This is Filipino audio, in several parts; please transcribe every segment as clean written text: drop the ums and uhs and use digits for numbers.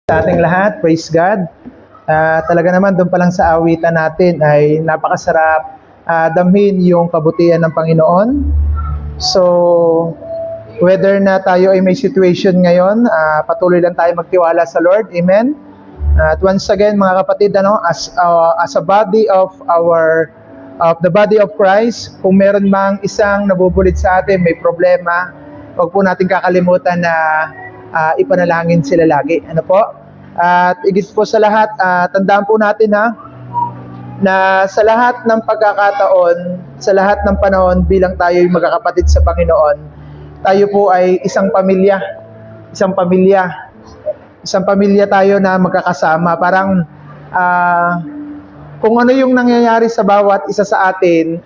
Sa ating lahat, praise God. Talaga naman doon pa lang sa awitan natin ay napakasarap damhin yung kabutihan ng Panginoon. So, whether na tayo ay may situation ngayon, patuloy lang tayo magtiwala sa Lord. Amen. At once again, mga kapatid, as a body of the body of Christ, kung meron mang isang nabubulit sa atin, may problema, huwag po natin kakalimutan na ipanalangin sila lagi. Ano po? At igit po sa lahat, tandaan po natin na sa lahat ng pagkakataon, sa lahat ng panahon bilang tayo ay magkakapatid sa Panginoon, tayo po ay isang pamilya. Isang pamilya tayo na magkakasama. Parang kung ano yung nangyayari sa bawat isa sa atin,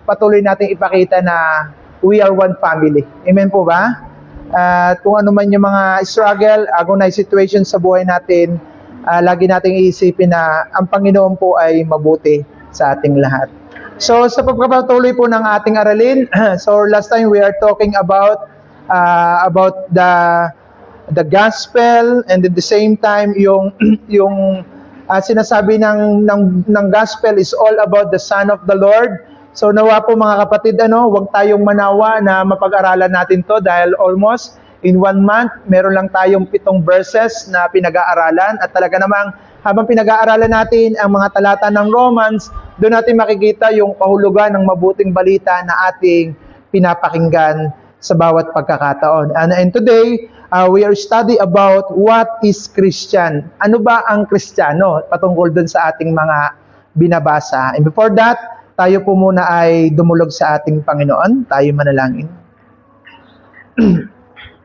patuloy nating ipakita na we are one family. Amen po ba? At kung ano man yung mga struggle, agonized situation sa buhay natin, lagi nating iisipin na ang Panginoon po ay mabuti sa ating lahat. So sa pagpapatuloy po ng ating aralin, so last time we are talking about the gospel, and at the same time yung sinasabi ng gospel is all about the Son of the Lord. So nawa po mga kapatid, huwag tayong manawa na mapag-aralan natin to dahil almost in 1 month, meron lang tayong 7 verses na pinag-aaralan. At talaga namang habang pinag-aaralan natin ang mga talata ng Romans, doon natin makikita yung kahulugan ng mabuting balita na ating pinapakinggan sa bawat pagkakataon. And today, we are study about what is Christian. Ano ba ang Kristiyano patungkol doon sa ating mga binabasa. And before that, tayo po muna ay dumulog sa ating Panginoon. Tayo manalangin.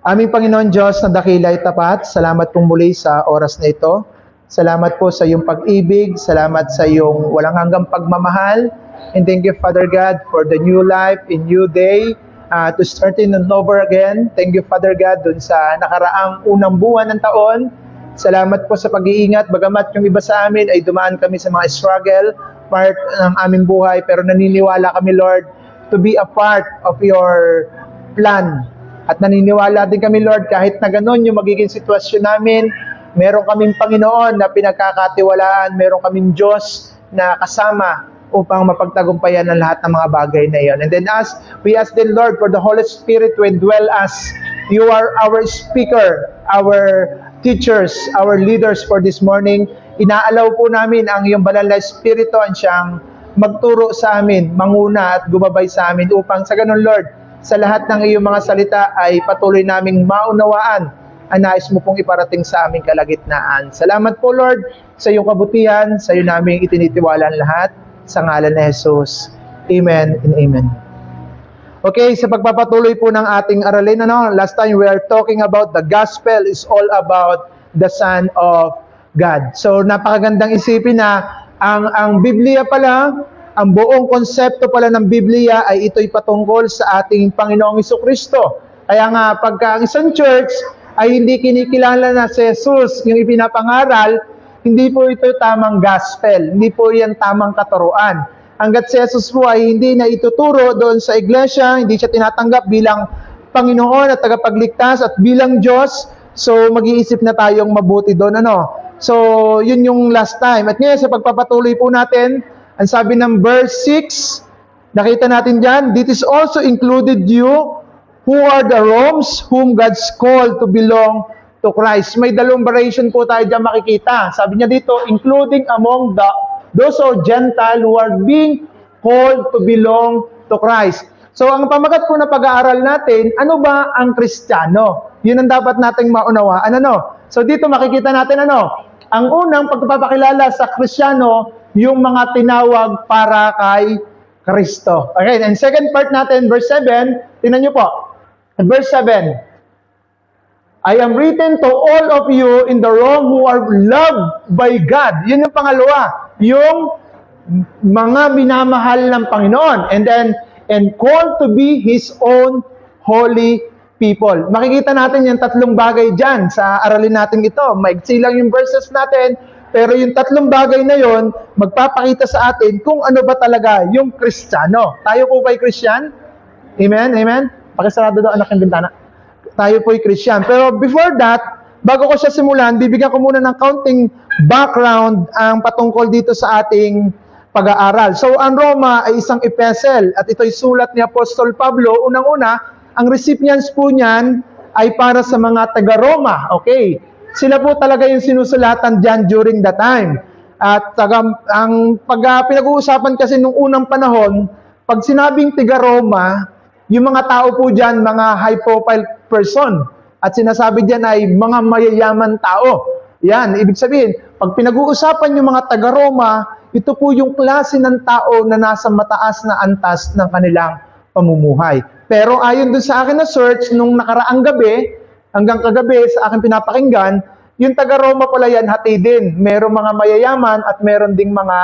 Aming Panginoon Diyos na dakila ay tapat, salamat pong muli sa oras na ito. Salamat po sa iyong pag-ibig, salamat sa iyong walang hanggang pagmamahal. And thank you, Father God, for the new life, a new day, to start in and over again. Thank you, Father God, dun sa nakaraang unang buwan ng taon. Salamat po sa pag-iingat, bagamat yung iba sa amin ay dumaan kami sa mga struggle, part ng aming buhay, pero naniniwala kami, Lord, to be a part of your plan. At naniniwala din kami, Lord, kahit na ganun yung magiging sitwasyon namin, meron kaming Panginoon na pinagkakatiwalaan, meron kaming Diyos na kasama upang mapagtagumpayan ang lahat ng mga bagay na iyon. And then we ask the Lord for the Holy Spirit to indwell us. You are our speaker, our teachers, our leaders for this morning. Inaalaw po namin ang iyong banal na Espiritu ang siyang magturo sa amin, manguna at gumabay sa amin upang sa ganun, Lord, sa lahat ng iyong mga salita ay patuloy naming maunawaan ang nais mo pong iparating sa aming kalagitnaan. Salamat po, Lord, sa iyong kabutihan, sa iyo naming itinitiwala ang lahat, sa ngalan ni Jesus. Amen and amen. Okay, sa pagpapatuloy po ng ating aralin, last time we are talking about the gospel is all about the Son of God. So napakagandang isipin na ang Biblia pala, ang buong konsepto pala ng Biblia ay ito'y patungkol sa ating Panginoong Jesucristo. Kaya nga pagka ang isang church ay hindi kinikilala na si Jesus yung ipinapangaral, hindi po ito tamang gospel, hindi po yan tamang katuruan. Hanggat si Jesus po ay hindi na ituturo doon sa iglesia, hindi siya tinatanggap bilang Panginoon at tagapagligtas at bilang Diyos, so mag-iisip na tayong mabuti doon. So, yun yung last time. At ngayon, sa pagpapatuloy po natin, ang sabi ng verse 6, nakita natin dyan, "This is also included you, who are the Romes, whom God's called to belong to Christ." May dalawang variation po tayo dyan makikita. Sabi niya dito, including among those who are Gentile who are being called to belong to Christ. So, ang pamagat po na pag-aaral natin, ano ba ang Kristiyano? Yun ang dapat nating maunawaan. So, dito makikita natin ang unang pagpapakilala sa Kristiyano, yung mga tinawag para kay Kristo. Okay, and second part natin, verse 7, tingnan nyo po. Verse 7, "I am written to all of you in the Rome who are loved by God." Yun yung pangalawa, yung mga minamahal ng Panginoon. And called to be His own holy people. Makikita natin yung tatlong bagay dyan sa aralin natin ito. Maigsi lang yung verses natin, pero yung tatlong bagay na yon magpapakita sa atin kung ano ba talaga yung Kristiyano. Tayo po ba'y Christian? Amen? Amen? Pakisarado daw anak ng bintana. Tayo po'y Christian. Pero before that, bago ko siya simulan, bibigyan ko muna ng counting background ang patungkol dito sa ating pag-aaral. So, ang Roma ay isang epistle at ito'y sulat ni Apostol Pablo. Unang-una, ang recipients po niyan ay para sa mga taga-Roma. Okay? Sila po talaga yung sinusulatan dyan during the time. At ang pinag-uusapan kasi nung unang panahon, pag sinabing taga-Roma, yung mga tao po dyan, mga high-profile person. At sinasabi dyan ay mga mayayaman tao. Yan, ibig sabihin, pag pinag-uusapan yung mga taga-Roma, ito po yung klase ng tao na nasa mataas na antas ng kanilang pamumuhay. Pero ayon dun sa akin na search, nung nakaraang gabi, hanggang kagabi sa akin pinapakinggan, yung taga-Roma pala yan, hati din. Merong mga mayayaman at meron ding mga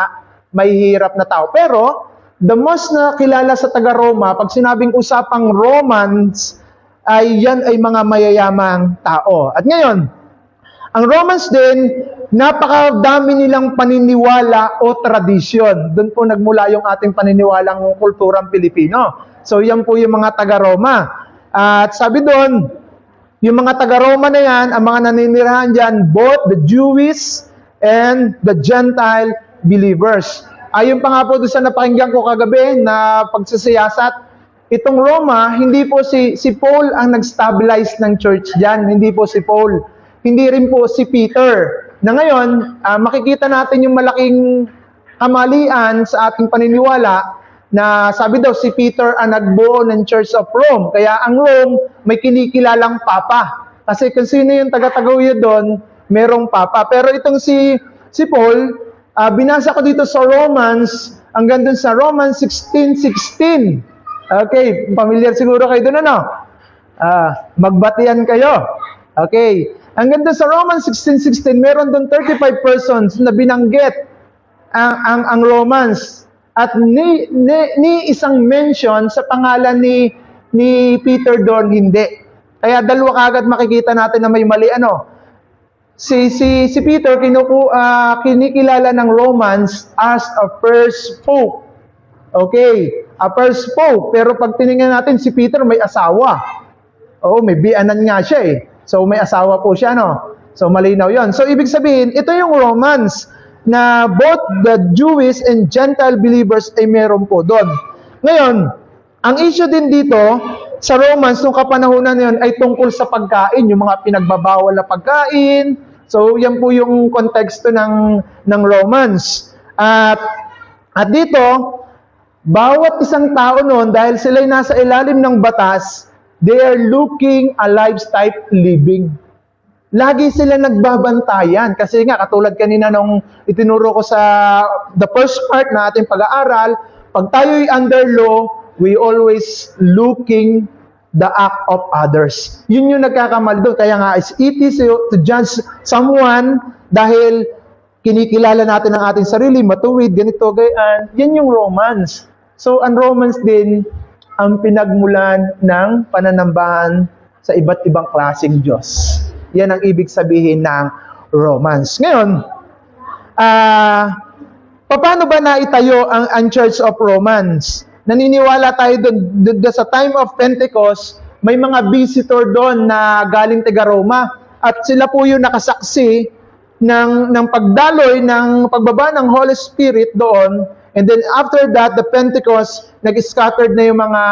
mahihirap na tao. Pero, the most na kilala sa taga-Roma, pag sinabing usapang Romans, ay yan ay mga mayayamang tao. At ngayon, ang Romans din, napakadami nilang paniniwala o tradisyon. Doon po nagmula yung ating paniniwalang kulturang Pilipino. So, yan po yung mga taga-Roma. At sabi doon, yung mga taga-Roma na yan, ang mga naninirahan dyan, both the Jewish and the Gentile believers. Ayon pa nga po doon sa napakinggan ko kagabi na pagsasiyasat, itong Roma, hindi po si Paul ang nag-stabilize ng church dyan. Hindi po si Paul. Hindi rin po si Peter. Na ngayon, makikita natin yung malaking kamalian sa ating paniniwala na sabi daw si Peter ang nagbuo ng Church of Rome. Kaya ang Rome may kinikilalang papa. Kasi kung sino yung taga-tagawid doon, merong papa. Pero itong si Paul, binasa ko dito sa Romans, hanggang dun sa Romans 16:16. Okay, familiar siguro kayo doon, ano? Magbatian kayo. Okay. Hanggang doon sa Romans 16:16, meron doon 35 persons na binanggit ang Romans. At ni isang mention sa pangalan ni Peter doon, hindi. Kaya dalawa kagad makikita natin na may mali. Si Peter, kinikilala ng Romans as a first pope. Okay, a first pope. Pero pag tinignan natin, si Peter may asawa. Oo, may bianan nga siya eh. So, may asawa po siya, no? So, malinaw yon. So, ibig sabihin, ito yung Romans na both the Jewish and Gentile believers ay meron po doon. Ngayon, ang issue din dito sa Romans, nung kapanahunan na yun, ay tungkol sa pagkain, yung mga pinagbabawal na pagkain. So, yan po yung konteksto ng Romans. At dito, bawat isang tao noon, dahil sila'y nasa ilalim ng batas, they are looking a lifestyle living. Lagi sila nagbabantayan. Kasi nga, katulad kanina nung itinuro ko sa the first part na ating pag-aaral, pag tayo'y under law, we always looking the act of others. Yun yung nagkakamali doon. Kaya nga, it's easy to judge someone dahil kinikilala natin ang ating sarili, matuwid, ganito, gayaan. Yan yung Romans. So, ang Romans din, ang pinagmulan ng pananambahan sa iba't ibang klaseng Diyos. Yan ang ibig sabihin ng Romans. Ngayon, paano ba naitayo ang Church of Romans? Naniniwala tayo doon sa time of Pentecost, may mga visitor doon na galing taga-Roma at sila po yung nakasaksi ng pagdaloy, ng pagbaba ng Holy Spirit doon. And then after that, the Pentecost, nag-scattered na yung mga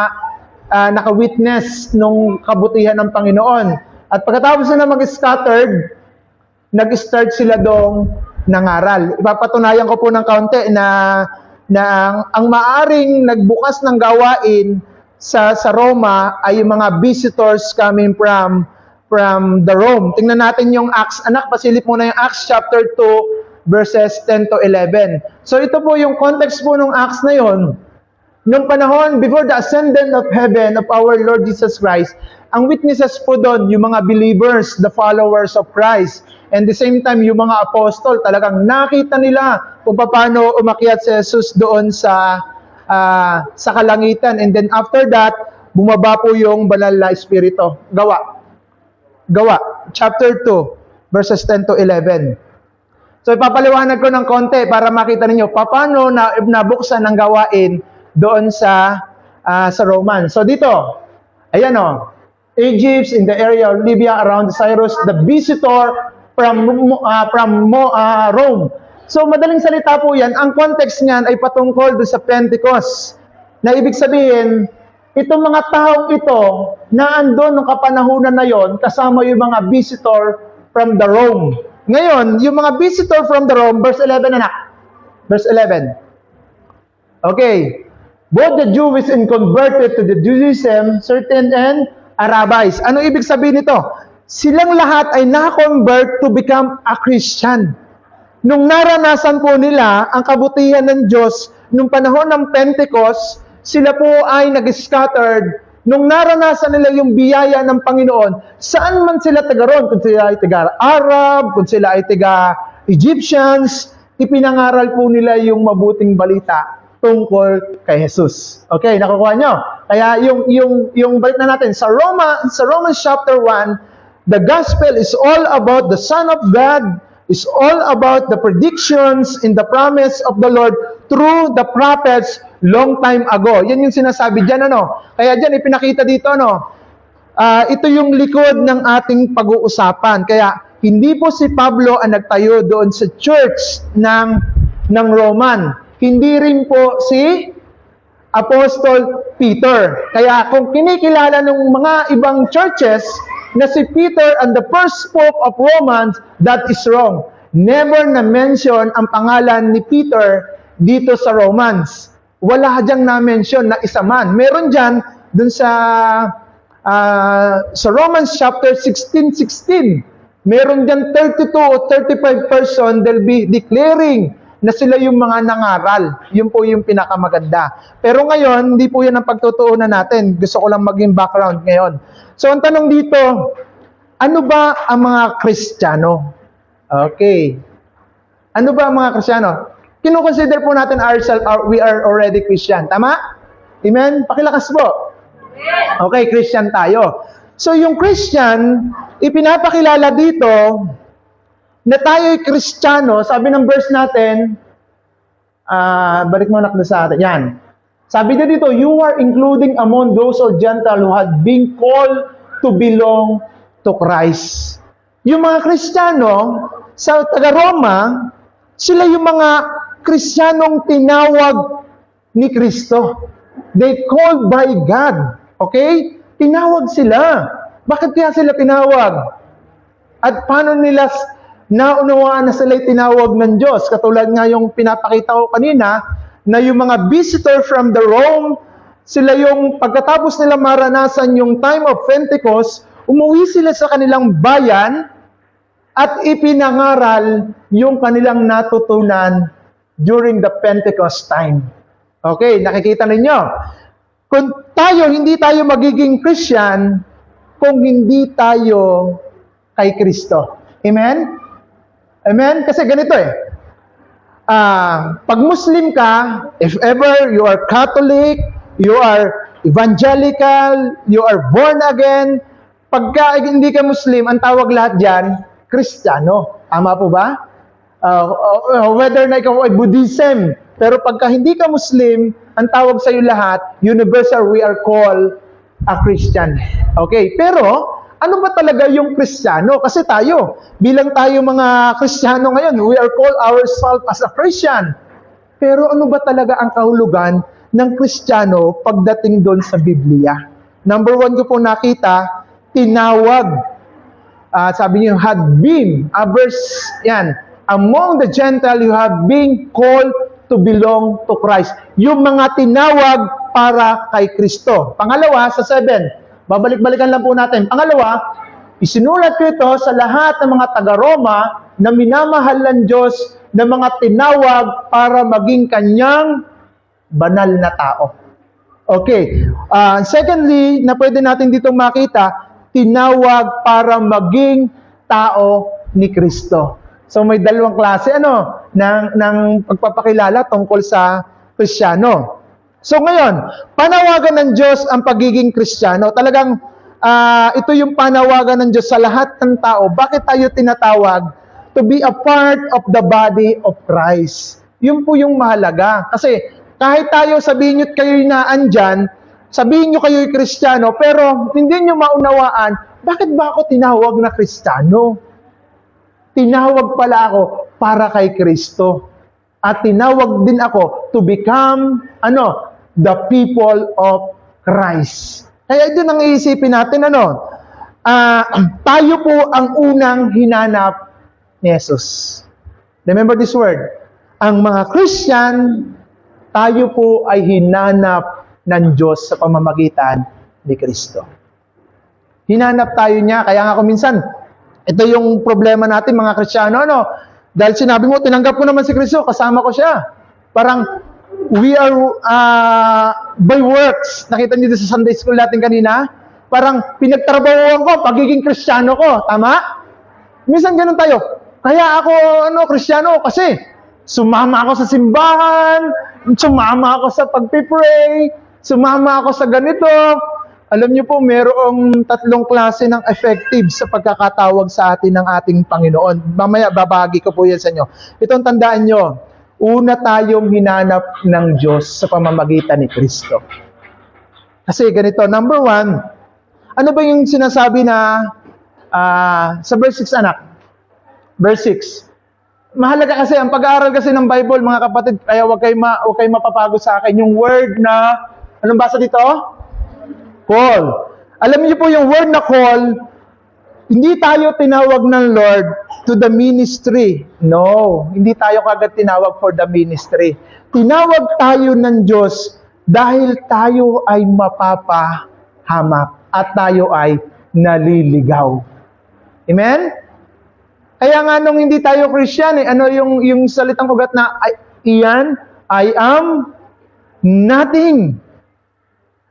naka-witness nung kabutihan ng Panginoon. At pagkatapos na mag-scattered, nag-start sila doong nangaral. Ipapatunayan ko po ng kaunti na ang maaring nagbukas ng gawain sa Roma ay yung mga visitors coming from the Rome. Tingnan natin yung Acts. Anak, pasilip muna yung Acts chapter 2, verses 10 to 11. So ito po yung context po ng Acts na yon. Nung panahon, before the ascendant of heaven of our Lord Jesus Christ, ang witnesses po doon, yung mga believers, the followers of Christ. And the same time, yung mga apostol, talagang nakita nila kung paano umakyat si Jesus doon sa kalangitan. And then after that, bumaba po yung banal na Espiritu. Gawa, chapter 2, verses 10 to 11. So ipapaliwanag ko ng konti para makita ninyo paano nabuksan ang gawain doon sa Roman. So dito, ayan o. Egypt, in the area of Libya around Cyrus, the visitor from Rome. So madaling salita po yan, ang context niyan ay patungkol doon sa Pentecost. Na ibig sabihin, itong mga taong ito na andun nung kapanahunan na yon, kasama yung mga visitor from the Rome. Ngayon, yung mga visitor from the Rome, verse 11 anak. Verse 11. Okay. Both the Jews and converted to the Judaism, certain and Arabites. Ano ibig sabihin nito? Silang lahat ay na-convert to become a Christian. Nung naranasan po nila ang kabutihan ng Diyos nung panahon ng Pentecost, sila po ay nag-scattered. Nung naranasan nila yung biyaya ng Panginoon, saan man sila taga ron, kung sila ay taga Arab, kung sila ay taga Egyptians, ipinangaral po nila yung mabuting balita tungkol kay Jesus. Okay, nakukuha nyo? Kaya yung balik na natin, sa Romans chapter 1, the gospel is all about the Son of God, is all about the predictions in the promise of the Lord through the prophets long time ago. Yan yung sinasabi dyan, ano? Kaya dyan, ipinakita dito, ano? Ito yung likod ng ating pag-uusapan. Kaya, hindi po si Pablo ang nagtayo doon sa church ng Roman. Hindi rin po si Apostle Peter. Kaya, kung kinikilala ng mga ibang churches na si Peter and the first pope of Romans, that is wrong. Never na-mention ang pangalan ni Peter dito sa Romans. Wala diyang na-mention na isa man. Meron dyan, dun sa Romans chapter 16:16. Meron dyan 32 o 35 person, they'll be declaring na sila yung mga nangaral. Yun po yung pinakamaganda. Pero ngayon, hindi po yan ang pagtutuunan natin. Gusto ko lang maging background ngayon. So, ang tanong dito, ano ba ang mga Kristiyano? Okay. Ano ba ang mga Kristiyano? Kino-consider po natin ourselves, we are already Christian. Tama? Amen? Pakilakas po. Okay, Christian tayo. So, yung Christian, ipinapakilala dito na tayo'y Kristiyano. Sabi ng verse natin, balik mo anak na sa atin. Yan. Sabi niya dito, you are including among those of Gentile who had been called to belong to Christ. Yung mga Kristiyano sa taga-Roma, sila yung mga Kristiyanong tinawag ni Kristo. They called by God. Okay? Tinawag sila. Bakit kaya sila tinawag? At paano nila naunawaan na sila'y tinawag ng Diyos? Katulad nga yung pinapakita ko kanina, na yung mga visitor from the Rome, sila yung pagkatapos nila maranasan yung time of Pentecost, umuwi sila sa kanilang bayan at ipinangaral yung kanilang natutunan during the Pentecost time. Okay, nakikita ninyo. Kung tayo, hindi tayo magiging Christian kung hindi tayo kay Kristo. Amen? Amen? Kasi ganito pag Muslim ka, if ever you are Catholic, you are evangelical, you are born again, pagka hindi ka Muslim, ang tawag lahat dyan, Kristiyano. Tama po ba? Whether na ikaw ay Buddhism, pero pagka hindi ka Muslim, ang tawag sa iyo lahat, universal, we are called a Christian. Okay, pero ano ba talaga yung Kristiyano? Kasi tayo, bilang tayo mga Kristiyano ngayon, we are called ourselves as a Christian. Pero ano ba talaga ang kahulugan ng Kristiyano pagdating doon sa Biblia? Number 1 ko po nakita, tinawag. Sabi niyo, had been, verse, yan, among the Gentile you have been called to belong to Christ. Yung mga tinawag para kay Kristo. Pangalawa, sa 7, babalik-balikan lang po natin. Pangalawa, isinulat ko ito sa lahat ng mga taga-Roma na minamahal ng Diyos na mga tinawag para maging kanyang banal na tao. Okay. Secondly, na pwede natin ditong makita, tinawag para maging tao ni Kristo. So may dalawang klase ng pagpapakilala tungkol sa Kristiyano. So ngayon, panawagan ng Diyos ang pagiging Kristiyano. Talagang ito yung panawagan ng Diyos sa lahat ng tao. Bakit tayo tinatawag? To be a part of the body of Christ. Yun po yung mahalaga. Kasi kahit tayo sabihin nyo't kayo na andyan, sabihin nyo kayo'y Kristiyano, pero hindi nyo maunawaan, bakit ba ako tinawag na Kristiyano? Tinawag pala ako para kay Kristo. At tinawag din ako to become, the people of Christ. Kaya ito nang iisipin natin, tayo po ang unang hinanap ni Jesus. Remember this word. Ang mga Christian, tayo po ay hinanap ng Diyos sa pamamagitan ni Kristo. Hinanap tayo niya. Kaya nga kung minsan, ito yung problema natin mga Kristiyano, dahil sinabi mo, tinanggap ko naman si Kristo, kasama ko siya. Parang, we are by works. Nakita niyo sa Sunday school natin kanina? Parang pinagtrabahuan ko, pagiging Kristiyano ko. Tama? Minsan ganun tayo. Kaya ako, Kristiyano, kasi sumama ako sa simbahan, sumama ako sa pagpipray, sumama ako sa ganito. Alam niyo po, mayroong 3 klase ng effective sa pagkakatawag sa atin ng ating Panginoon. Mamaya, babahagi ko po yan sa inyo. Itong tandaan nyo, una tayong hinanap ng Diyos sa pamamagitan ni Kristo. Kasi ganito, number 1, ano ba yung sinasabi na sa verse 6, anak? Verse 6. Mahalaga kasi, ang pag-aaral kasi ng Bible, mga kapatid, kaya huwag kayo mapapagod sa akin. Yung word na, anong basa dito? Call. Alam niyo po yung word na call, hindi tayo tinawag ng Lord to the ministry. No, hindi tayo kagad tinawag for the ministry. Tinawag tayo ng Diyos dahil tayo ay mapapahamak at tayo ay naliligaw. Amen? Kaya nga nung hindi tayo Christian, yung salitang ugat na, iyan, I am nothing.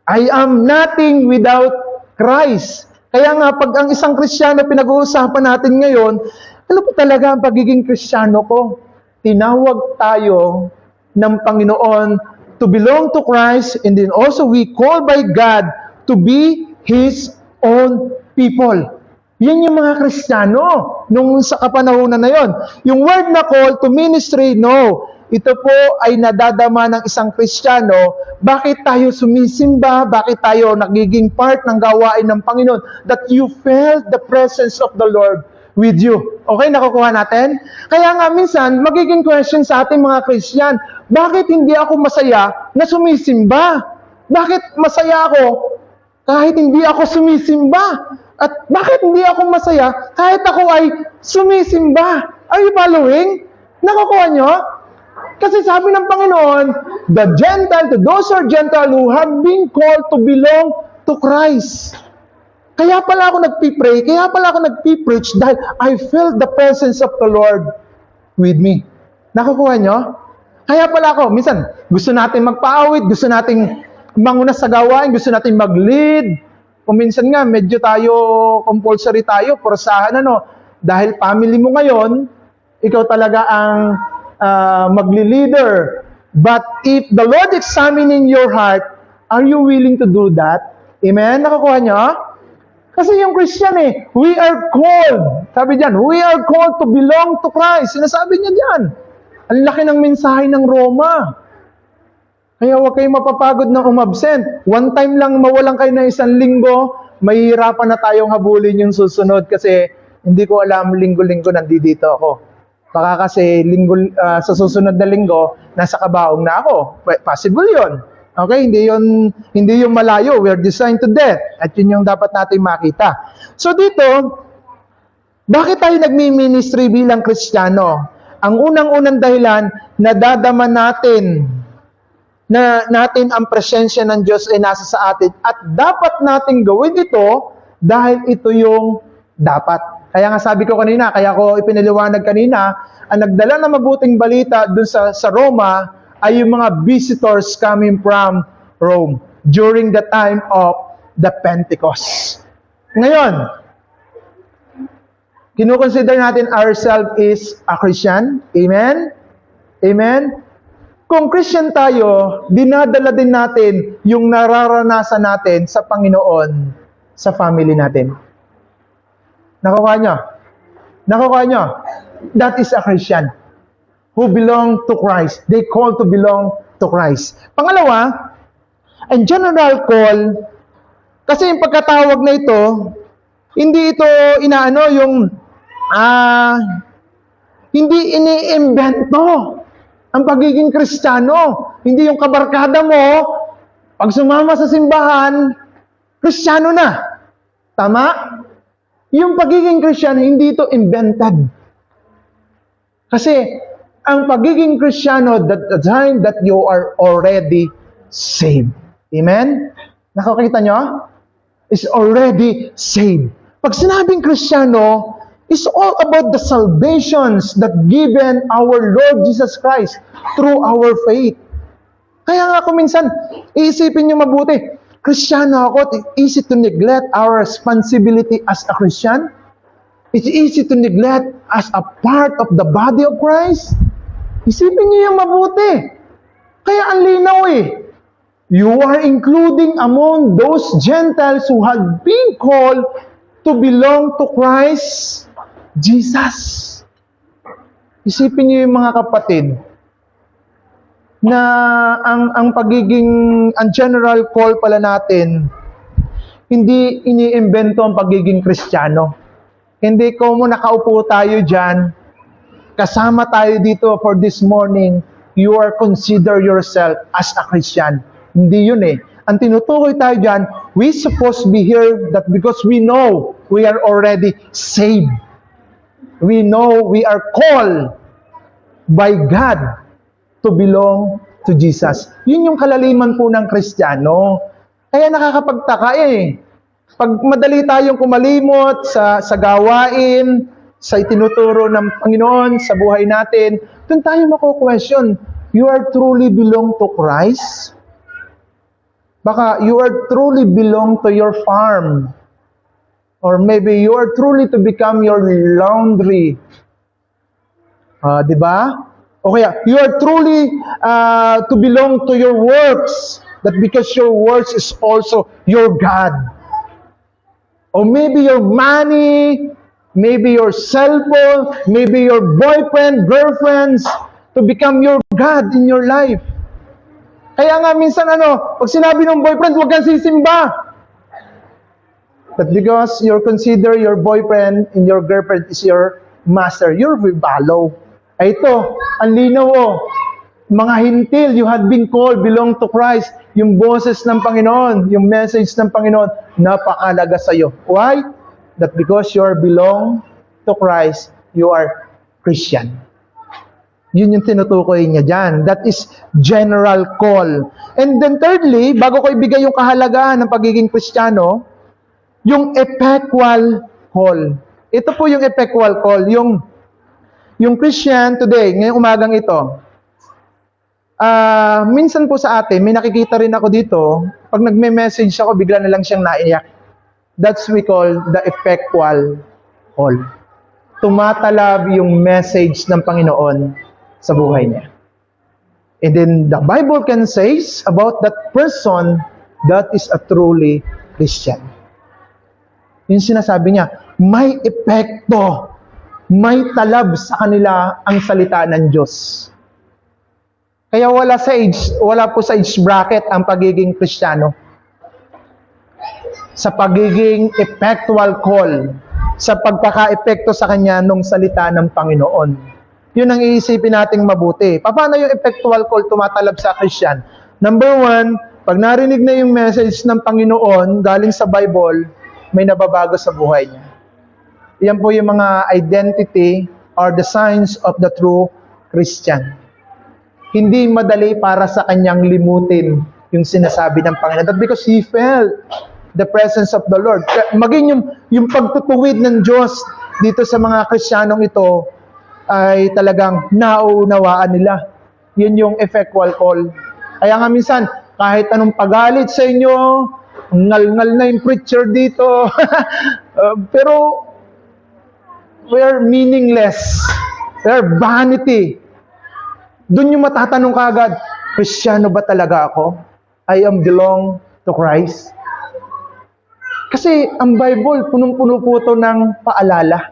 I am nothing without Christ. Kaya nga, pag ang isang Kristiyano pinag-uusapan natin ngayon, ano po talaga ang pagiging Kristiyano ko? Tinawag tayo ng Panginoon to belong to Christ, and then also we call by God to be His own people. Yan yung mga Kristiyano nung sa kapanahunan na yon. Yung word na call to ministry, no. Ito po ay nadadama ng isang Kristiyano. Bakit tayo sumisimba? Bakit tayo nagiging part ng gawain ng Panginoon? That you felt the presence of the Lord with you. Okay, nakukuha natin? Kaya nga minsan, magiging question sa ating mga Christian, bakit hindi ako masaya na sumisimba? Bakit masaya ako kahit hindi ako sumisimba? At bakit hindi ako masaya kahit ako ay sumisimba? Are you following? Nakukuha nyo? Kasi sabi ng Panginoon, the Gentile, to those who are Gentile who have been called to belong to Christ. Kaya pala ako nagpipray, kaya pala ako nagpipreach dahil I felt the presence of the Lord with me. Nakukuha nyo? Kaya pala ako, minsan, gusto natin magpaawit, gusto natin manguna sa gawain, gusto natin mag-lead. Kung minsan nga, medyo tayo, compulsory tayo, porosahan dahil family mo ngayon, ikaw talaga ang magli-leader. But if the Lord examining your heart, are you willing to do that? Amen? Nakakuha nyo? Kasi yung Christian we are called. Sabi diyan, we are called to belong to Christ. Sinasabi niya diyan. Ang laki ng mensahe ng Roma. Kaya huwag kayong mapapagod ng umabsent. One time lang mawalan kayo ng 1 linggo, mahihirapan na tayong habulin yung susunod kasi hindi ko alam linggo-linggo nandito ako. Baka kasi sa susunod na linggo, nasa kabaong na ako. Possible yon. Okay? Hindi yung malayo. We are designed to death. At yun yung dapat natin makita. So dito, bakit tayo nagmi-ministry bilang Kristiyano? Ang unang-unang dahilan, nadadama natin ang presensya ng Diyos ay nasa sa atin. At dapat natin gawin ito dahil ito yung dapat. Kaya nga sabi ko kanina, kaya ko ipinaliwanag kanina, ang nagdala ng mabuting balita dun sa Roma ay yung mga visitors coming from Rome during the time of the Pentecost. Ngayon, kinukonsider natin ourselves is a Christian. Amen? Amen? Kung Christian tayo, dinadala din natin yung nararanasan natin sa Panginoon sa family natin. Nakukuha nyo? Nakukuha nyo? That is a Christian who belong to Christ. They call to belong to Christ. Pangalawa, And general call, kasi yung pagkatawag na ito, hindi ito inaano yung hindi iniimbento ang pagiging Kristiyano. Hindi yung kabarkada mo, pag sumama sa simbahan, Kristiyano na. Tama? Yung pagiging Kristiyano, hindi ito invented. Kasi, ang pagiging Kristiyano, the time that you are already saved. Amen? Nakakita nyo? Is already saved. Pag sinabing Kristiyano, is all about the salvations that given our Lord Jesus Christ through our faith. Kaya nga kung minsan, iisipin nyo mabuti, Kristiyano ako, is it to neglect our responsibility as a Christian? It's easy to neglect as a part of the body of Christ. Isipin niyo yung mabuti. Kaya ang linaw eh. You are including among those Gentiles who have been called to belong to Christ Jesus. Isipin niyo yung mga kapatid na ang general call pala natin, hindi iniimbento ang pagiging Kristiyano. Hindi ko mo nakaupo tayo dyan, kasama tayo dito for this morning, you are consider yourself as a Christian. Hindi yun eh. Ang tinutukoy tayo dyan, we supposed to be here that because we know we are already saved. We know we are called by God to belong to Jesus. Yun yung kalaliman po ng Kristiyano. Kaya nakakapagtaka eh. Pag madali tayong kumalimot sa gawain, sa itinuturo ng Panginoon, sa buhay natin, doon tayo mako-question, you are truly belong to Christ? Baka you are truly belong to your farm. Or maybe you are truly to become your laundry. Di ba? O kaya, you are truly to belong to your works. That because your works is also your God. Or maybe your money, maybe your cellphone, maybe your boyfriend, girlfriends, to become your God in your life. Kaya nga minsan pag sinabi ng boyfriend, huwag kang sisimba. But because you consider your boyfriend and your girlfriend is your master, you're follow. Ay ito, ang linaw mga hintil, you had been called, belong to Christ. Yung boses ng Panginoon, yung message ng Panginoon, napakalaga sa iyo. Why? That because you are belong to Christ, you are Christian. Yun yung tinutukoy niya dyan. That is general call. And then thirdly, bago ko ibigay yung kahalagahan ng pagiging Kristiyano, yung effectual call. Ito po yung effectual call. Yung Christian today, ngayong umagang ito, minsan po sa atin, may nakikita rin ako dito, pag nagme-message ako, bigla na lang siyang naiyak. That's we call the effectual call. Tumatalab yung message ng Panginoon sa buhay niya. And then the Bible can say about that person that is a truly Christian. Yung sinasabi niya, may epekto, may talab sa kanila ang salita ng Diyos. Kaya wala po sa age bracket ang pagiging Kristiyano. Sa pagiging effectual call, sa pagkaka-epekto sa kanya nung salita ng Panginoon. Yun ang iisipin nating mabuti. Paano yung effectual call tumatalab sa Christian? Number one, pag narinig na yung message ng Panginoon galing sa Bible, may nababago sa buhay niya. Yan po yung mga identity or the signs of the true Christian. Hindi madali para sa kanyang limutin yung sinasabi ng Panginoon. That because he felt the presence of the Lord. Maging yung pagtutuwid ng Diyos dito sa mga Kristiyanong ito ay talagang nauunawaan nila. Yun yung effectual call. Kaya nga minsan, kahit anong pagalit sa inyo, ngal-ngal na yung preacher dito, pero we are meaningless. We are vanity. Doon yung matatanong kagad, Kristiyano ba talaga ako? I am belong to Christ? Kasi ang Bible, punong-puno po ito ng paalala.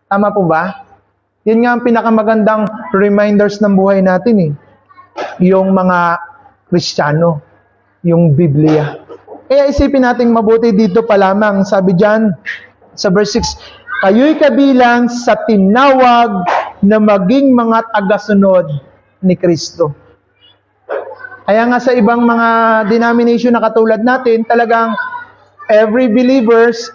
Tama po ba? Yan nga ang pinakamagandang reminders ng buhay natin eh. Yung mga Kristiyano. yung Biblia. Kaya isipin natin mabuti dito pa lamang. Sabi diyan sa verse 6, kayo'y kabilang sa tinawag na maging mga tagasunod ni Kristo. Kaya nga sa ibang mga denomination na katulad natin, talagang every believers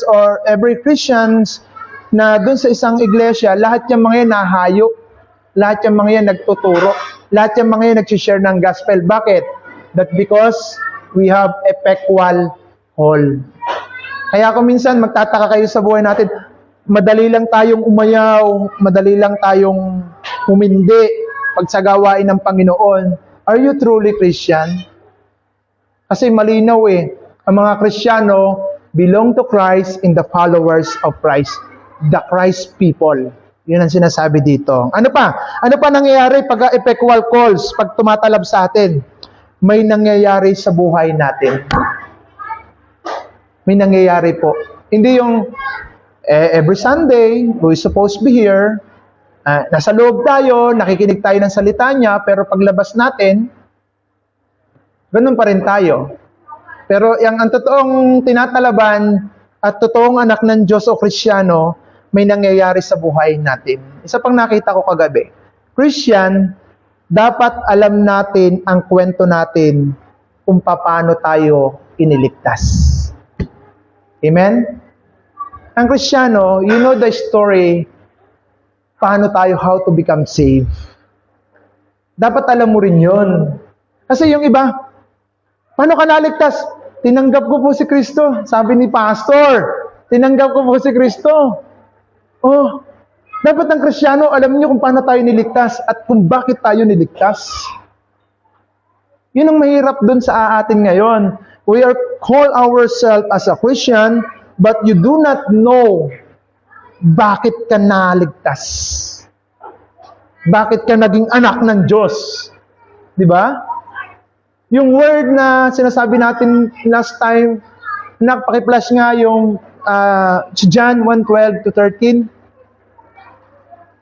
or every Christians na dun sa isang iglesia, lahat yung mga yan nahayo, lahat yung mga yan nagtuturo, lahat yung mga yan nagsishare ng gospel. Bakit? That because we have effectual call. Kaya kung minsan magtataka kayo sa buhay natin, madali lang tayong umayaw, madali lang tayong humindi pag sa gawain ng Panginoon. Are you truly Christian? Kasi malinaw ang mga Kristiyano belong to Christ in the followers of Christ. The Christ people. Yun ang sinasabi dito. Ano pa? Ano pa nangyayari pag effectual calls, pag tumatalab sa atin? May nangyayari sa buhay natin. May nangyayari po. Hindi yung every Sunday, we're supposed to be here, nasa loob tayo, nakikinig tayo ng salita niya, pero paglabas natin, ganun pa rin tayo. Pero ang totoong tinatalaban at totoong anak ng Diyos o Kristiyano, may nangyayari sa buhay natin. Isa pang nakita ko kagabi, Christian, dapat alam natin ang kwento natin kung paano tayo iniligtas. Amen? Ang Kristiyano, you know the story, paano tayo, how to become saved. Dapat alam mo rin yun. Kasi yung iba, paano ka naligtas? Tinanggap ko po si Kristo. Sabi ni Pastor, tinanggap ko po si Kristo. Oh, dapat ang Kristiyano, alam niyo kung paano tayo niligtas at kung bakit tayo niligtas. Yun ang mahirap dun sa atin ngayon. We are call ourselves as a Christian, but you do not know bakit ka naligtas. Bakit ka naging anak ng Diyos. Di ba? Yung word na sinasabi natin last time, paki-flash nga yung John 1:12-13.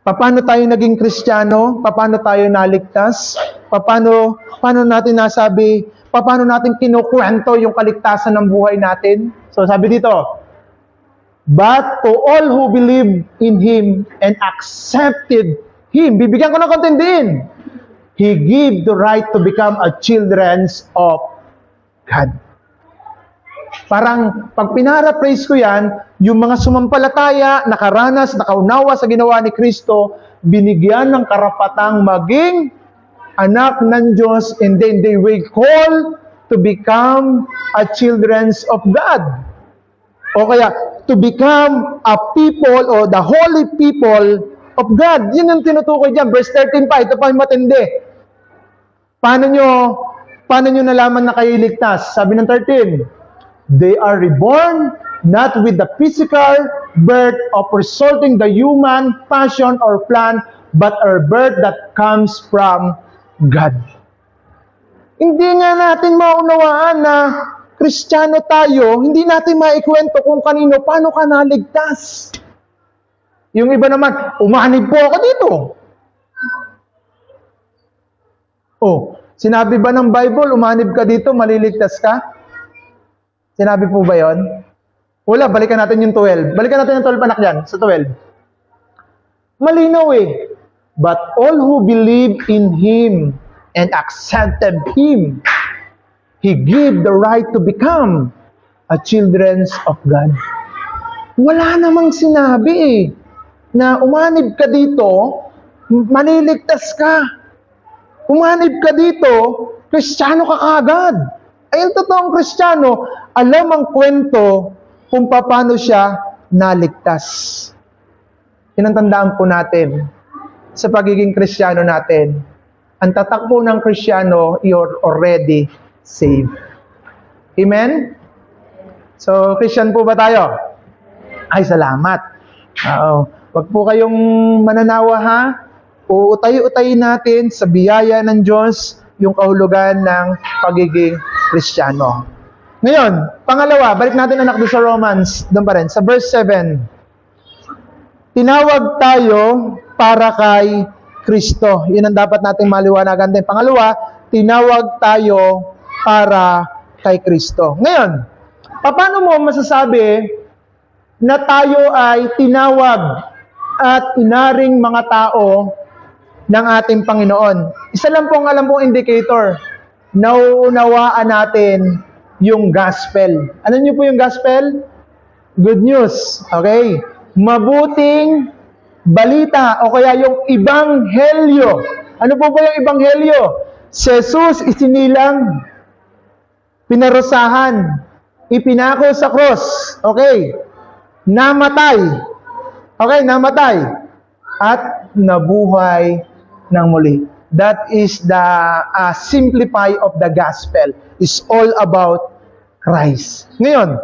Paano tayo naging Kristiyano? Paano tayo naligtas? Paano natin nasabi, paano natin kinukwento yung kaligtasan ng buhay natin? So sabi dito, but to all who believe in Him and accepted Him, bibigyan ko ng kontindihin, He gave the right to become a children of God. Parang, pag pinara-praise ko yan, yung mga sumampalataya, nakaranas, nakaunawa sa ginawa ni Kristo, binigyan ng karapatang maging anak ng Diyos, and then they will call to become a children of God. O kaya, to become a people or the holy people of God. Yun yung tinutukoy dyan. Verse 13 pa, ito pa yung matindi. Paano nyo nalaman na kayo ligtas? Sabi ng 13, they are reborn not with the physical birth of resulting the human passion or plan, but a birth that comes from God. Hindi nga natin maunawaan na Kristiyano tayo, hindi natin maikwento kung kanino, paano ka naligtas. Yung iba naman, umanib po ako dito. Oh, sinabi ba ng Bible, umanib ka dito, maliligtas ka? Sinabi po ba yon? Wala, balikan natin yung 12. Balikan natin yung 12 anak dyan, sa 12. Malinaw But all who believe in Him and accepted Him, He gave the right to become a children of God. Wala namang sinabi na umanib ka dito, maliligtas ka. Umanib ka dito, Kristiyano ka kaagad. Ay, ang totoong Kristiyano, alam ang kwento kung paano siya naligtas. Tinatandaan po natin sa pagiging Kristiyano natin, ang tatakbo ng Kristiyano, you're already saved. Amen? So, Christian po ba tayo? Ay, salamat. Wag po kayong mananawa ha. Uutay-utayin natin sa biyaya ng Diyos yung kahulugan ng pagiging Kristiyano. Ngayon, pangalawa, balik natin anak doon sa Romans, doon pa rin, sa verse 7. Tinawag tayo para kay Kristo. Yun ang dapat nating maliwanagan din. Pangalawa, tinawag tayo para kay Kristo. Ngayon, paano mo masasabi na tayo ay tinawag at inaring mga tao ng ating Panginoon? Isa lang pong alam pong indicator, nauunawaan natin yung gospel. Ano niyo po yung gospel? Good news. Okay? Mabuting balita o kaya yung ebanghelyo. Ano po ba yung ebanghelyo? Si Jesus isinilang, pinarusahan, ipinako sa cross. Okay? Namatay. Okay, namatay. At nabuhay ng muli. That is the simplify of the gospel. It's all about Christ. Ngayon,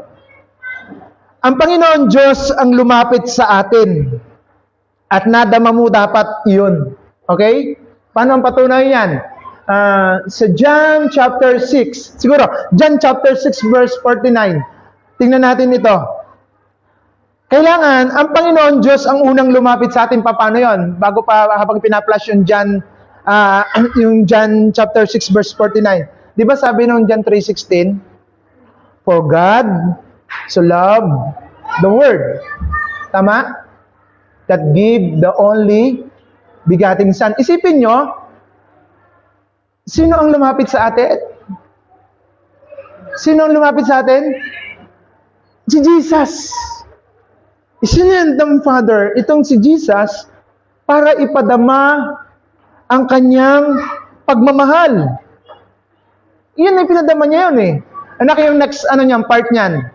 ang Panginoon Diyos ang lumapit sa atin. At nadama mo dapat yun. Okay? Paano ang patunay yan? Sa John chapter 6. Siguro, John chapter 6 verse 49. Tingnan natin ito. Kailangan, ang Panginoon Diyos ang unang lumapit sa atin. Paano yon? Bago pa habang pina-flash yung John chapter 6 verse 49. Di ba sabi nung John 3:16? For God so loved the world. Tama? That give the only begotten Son. Isipin nyo, sino ang lumapit sa atin? Sino ang lumapit sa atin? Si Jesus. Isinend ng Father, itong si Jesus, para ipadama ang kanyang pagmamahal. Iyan ay pinadama niya yun eh. Anak, yung next, part niyan.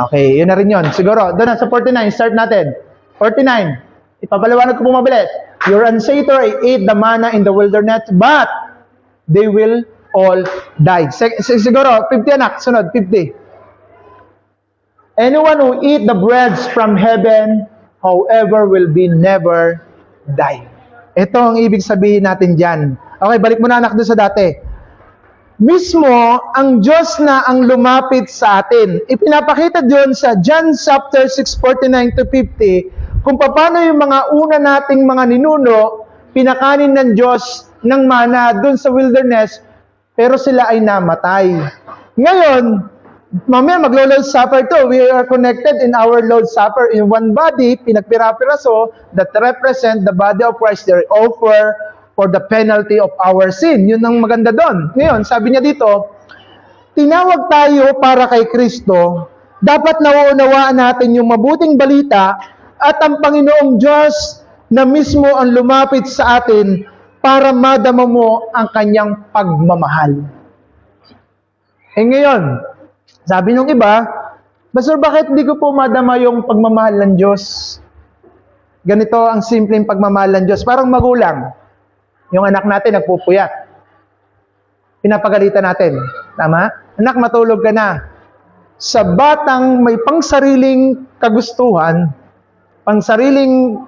Okay, yun na rin yun. Siguro, doon na sa 49, start natin. 49, ipapaliwanag ko po mabilis. Your ancestor ate the manna in the wilderness, but they will all die. Siguro, 50 anak, sunod, 50. Anyone who eat the breads from heaven, however, will be never die. Ito ang ibig sabihin natin dyan. Okay, balik muna anak doon sa dati. Mismo, ang Diyos na ang lumapit sa atin. Ipinapakita doon sa John chapter 6:49 to 50, kung paano yung mga una nating mga ninuno, pinakanin ng Diyos ng mana doon sa wilderness, pero sila ay namatay. Ngayon, mamaya maglo-Lord's Supper to. We are connected in our Lord's Supper in one body, pinagpira-piraso, that represent the body of Christ. They offer for the penalty of our sin. Yun ang maganda doon. Ngayon, sabi niya dito, tinawag tayo para kay Kristo, dapat nauunawaan natin yung mabuting balita at ang Panginoong Diyos na mismo ang lumapit sa atin para madama mo ang kanyang pagmamahal. Eh ngayon, sabi nung iba, Pastor, bakit di ko po madama yung pagmamahal ng Diyos? Ganito ang simpleng pagmamahal ng Diyos. Parang magulang. Yung anak natin nagpupuyat. Pinapagalitan natin. Tama? Anak, matulog ka na. Sa batang may pangsariling kagustuhan, pangsariling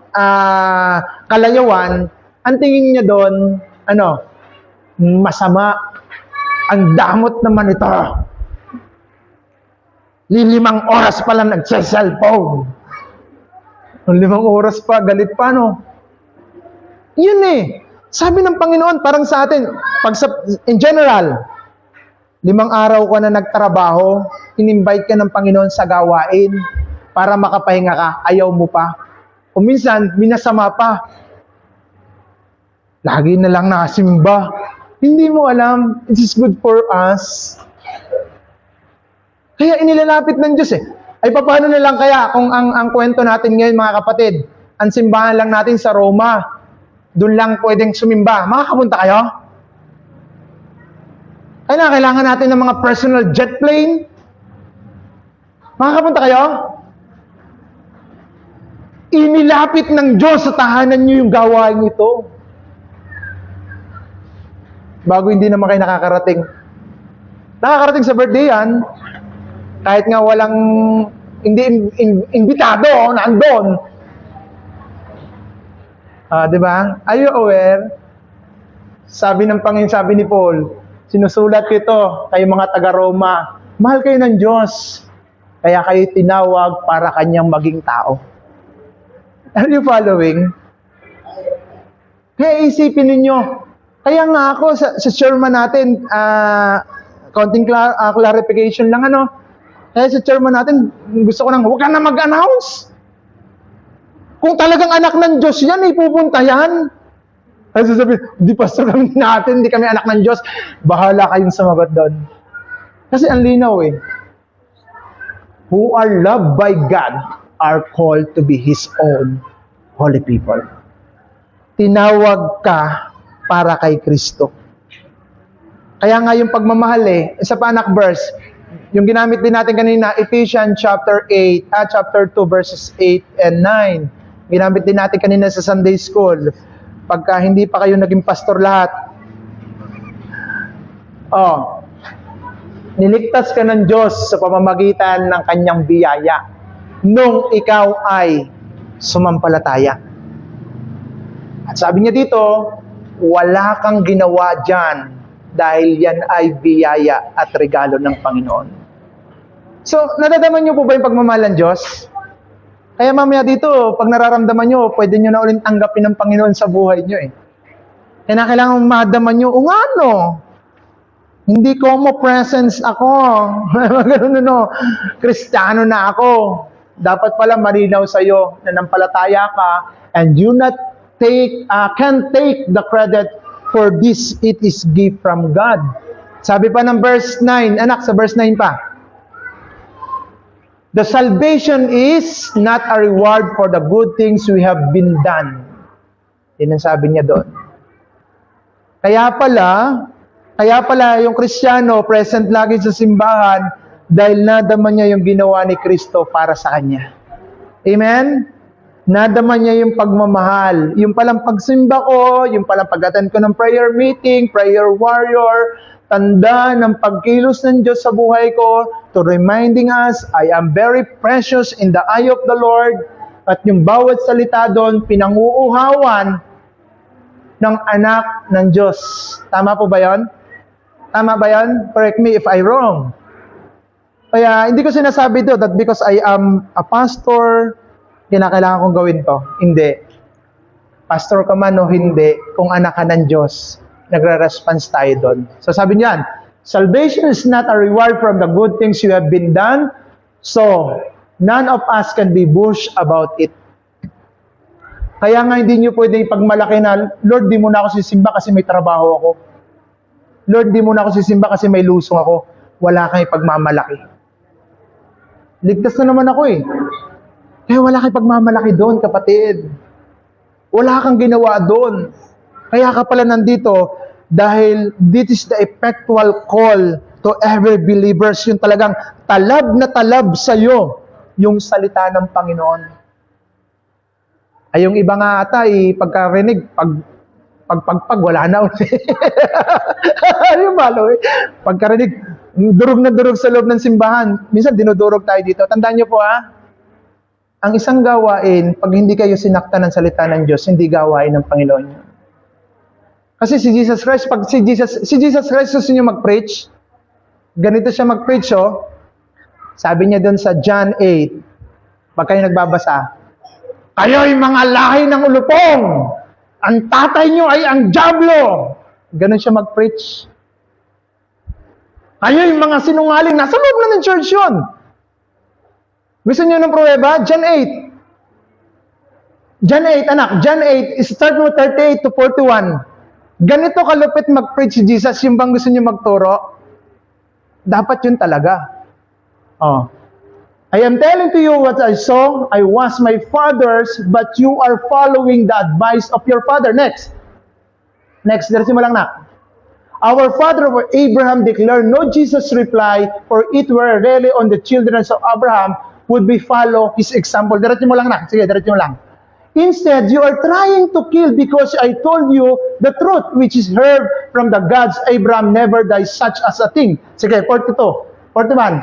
kalayawan, ang tingin niya doon, masama. Ang damot naman ito. 5 oras pa lang nagsa-cellphone. 5 oras pa, galit pa, no? Yun eh. Sabi ng Panginoon, parang sa atin, in general, 5 araw ka na nagtrabaho, in-invite ka ng Panginoon sa gawain para makapahinga ka, ayaw mo pa. O minsan, minasama pa. Lagi na lang nakasimba. Hindi mo alam, it is good for us. Kaya inilalapit ng Diyos eh. Ay paano na lang kaya kung ang kwento natin ngayon mga kapatid, ang simbahan lang natin sa Roma, doon lang pwedeng sumimba. Makakapunta kayo? Kaya kailangan natin ng mga personal jet plane? Makakapunta kayo? Inilapit ng Diyos sa tahanan niyo yung gawain ito. Bago hindi naman kayo nakakarating. Nakakarating sa birthday yan, kahit nga walang, hindi imbitado, nandun. Diba? Are you aware? Sabi ng Panginoon, sabi ni Paul, sinusulat ko ito kayo mga taga-Roma, mahal kayo ng Diyos. Kaya kayo tinawag para kanyang maging tao. Are you following? Kaya isipin ninyo, kaya nga ako sa sermon natin, counting clarification lang kaya sa sermon natin, gusto ko huwag ka na mag-announce. Kung talagang anak ng Diyos yan, ipupunta yan. Kasi sasabihin, di pastor kami natin, di kami anak ng Diyos. Bahala kayong sumagot doon. Kasi ang linaw who are loved by God are called to be His own holy people. Tinawag ka para kay Kristo. Kaya nga yung pagmamahal isa pa anak verse, yung ginamit din natin kanina, Ephesians chapter 2 verses 8 and 9. Ginamit din natin kanina sa Sunday school. Pagka hindi pa kayo naging pastor lahat, niligtas ka ng Diyos sa pamamagitan ng kanyang biyaya nung ikaw ay sumampalataya. At sabi niya dito, wala kang ginawa dyan dahil yan ay biyaya at regalo ng Panginoon. So, nadadaman niyo po ba yung pagmamahal ng Diyos? Kaya mamaya dito, pag nararamdaman nyo, pwede nyo na ulit tanggapin ng Panginoon sa buhay nyo Kaya kailangan mahadaman nyo, hindi ko mo presence ako. Kristiyano na ako. Dapat pala marinaw sa'yo na nampalataya ka and you not can take the credit for this. It is gift from God. Sabi pa ng verse 9, anak, sa verse 9 pa. The salvation is not a reward for the good things we have been done. Yan ang sabi niya doon. Kaya pala yung Kristiyano present lagi sa simbahan dahil nadama niya yung ginawa ni Kristo para sa kanya. Amen? Nadama niya yung pagmamahal. Yung palang pagsimba ko, yung palang pag-attend ko ng prayer meeting, prayer warrior, tanda ng pagkilos ng Diyos sa buhay ko to reminding us, I am very precious in the eye of the Lord. At yung bawat salita doon, pinanguuhawan ng anak ng Diyos. Tama po ba yun? Tama ba yun? Correct me if I'm wrong. Kaya hindi ko sinasabi to that because I am a pastor, kinakailangan kong gawin to. Hindi. Pastor ka man o hindi, kung anak ka ng Diyos, nagre-response tayo doon. So sabi niyan, salvation is not a reward from the good things you have been done, so none of us can be boast about it. Kaya nga hindi nyo pwede ipagmalaki na, Lord, di mo na ako sisimba kasi may trabaho ako. Lord, di mo na ako sisimba kasi may lusong ako. Wala kang ipagmamalaki. Ligtas na naman ako Kaya wala kang ipagmamalaki doon, kapatid. Wala kang ginawa doon. Kaya ka pala nandito dahil this is the effectual call to every believers. Yung talagang talab na talab sa'yo yung salita ng Panginoon. Ay yung iba nga ata, pagkarinig, pagpagpag, wala na ulit. Yung malo Pagkarinig, durog na durog sa loob ng simbahan. Minsan dinudurog tayo dito. Tandaan nyo po ang isang gawain, pag hindi kayo sinakta ng salita ng Diyos, hindi gawain ng Panginoon nyo. Kasi si Jesus Christ, pag si Jesus Christ gusto niyo mag-preach, ganito siya mag-preach, Sabi niya doon sa John 8, pag kayo nagbabasa, kayo'y mga lahi ng ulupong, ang tatay niyo ay ang dyablo. Ganun siya mag-preach. Kayo'y mga sinungaling, nasa loob na ng church yun. Gusto niyo ng pruweba? John 8. John 8, anak, John 8, start mo 38 to 41. Ganito kalupit mag-preach si Jesus, yung bang gusto niyo magturo? Dapat yun talaga. I am telling to you what I saw. I was my father's, but you are following the advice of your father. Next, diretso mo lang na. Our father Abraham declared, no, Jesus replied, for it were really on the children of Abraham would be follow his example. Diretso mo lang na. Sige, diretso mo lang. Instead, you are trying to kill because I told you the truth, which is heard from the gods. Abraham never dies such as a thing. Sige, 42. 41.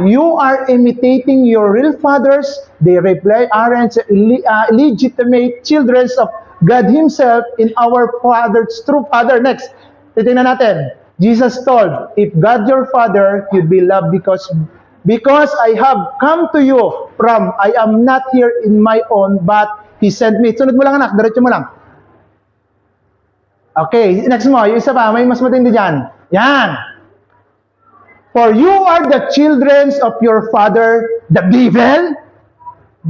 You are imitating your real fathers. They reply, aren't illegitimate children of God Himself in our Father's true Father. Next, titingnan natin. Jesus told, if God your Father, you'd be loved because because I have come to you from, I am not here in my own, but He sent me. Sunod mo lang anak, diretso mo lang. Okay, next mo, yung isa pa, may mas matindi dyan. Yan. For you are the children of your father, the devil.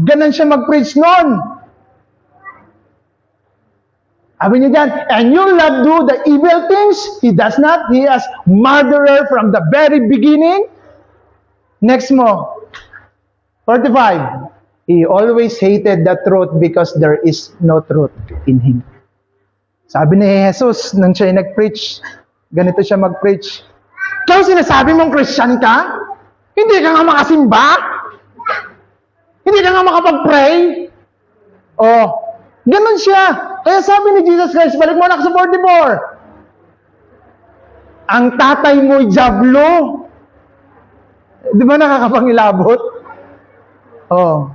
Ganon siya mag-preach noon. Sabi niya dyan, and you love do the evil things. He does not. He is murderer from the very beginning. Next mo, 45. He always hated the truth because there is no truth in him. Sabi ni Jesus, nang siya nag-preach, ganito siya mag-preach. Ikaw sinasabi mong Christian ka? Hindi ka nga makasimba? Hindi ka nga makapag-pray? Oh, ganun siya. Kaya sabi ni Jesus Christ, balik mo anak sa 44. Ang tatay mo'y jablo. Di ba nakakapangilabot? Oh.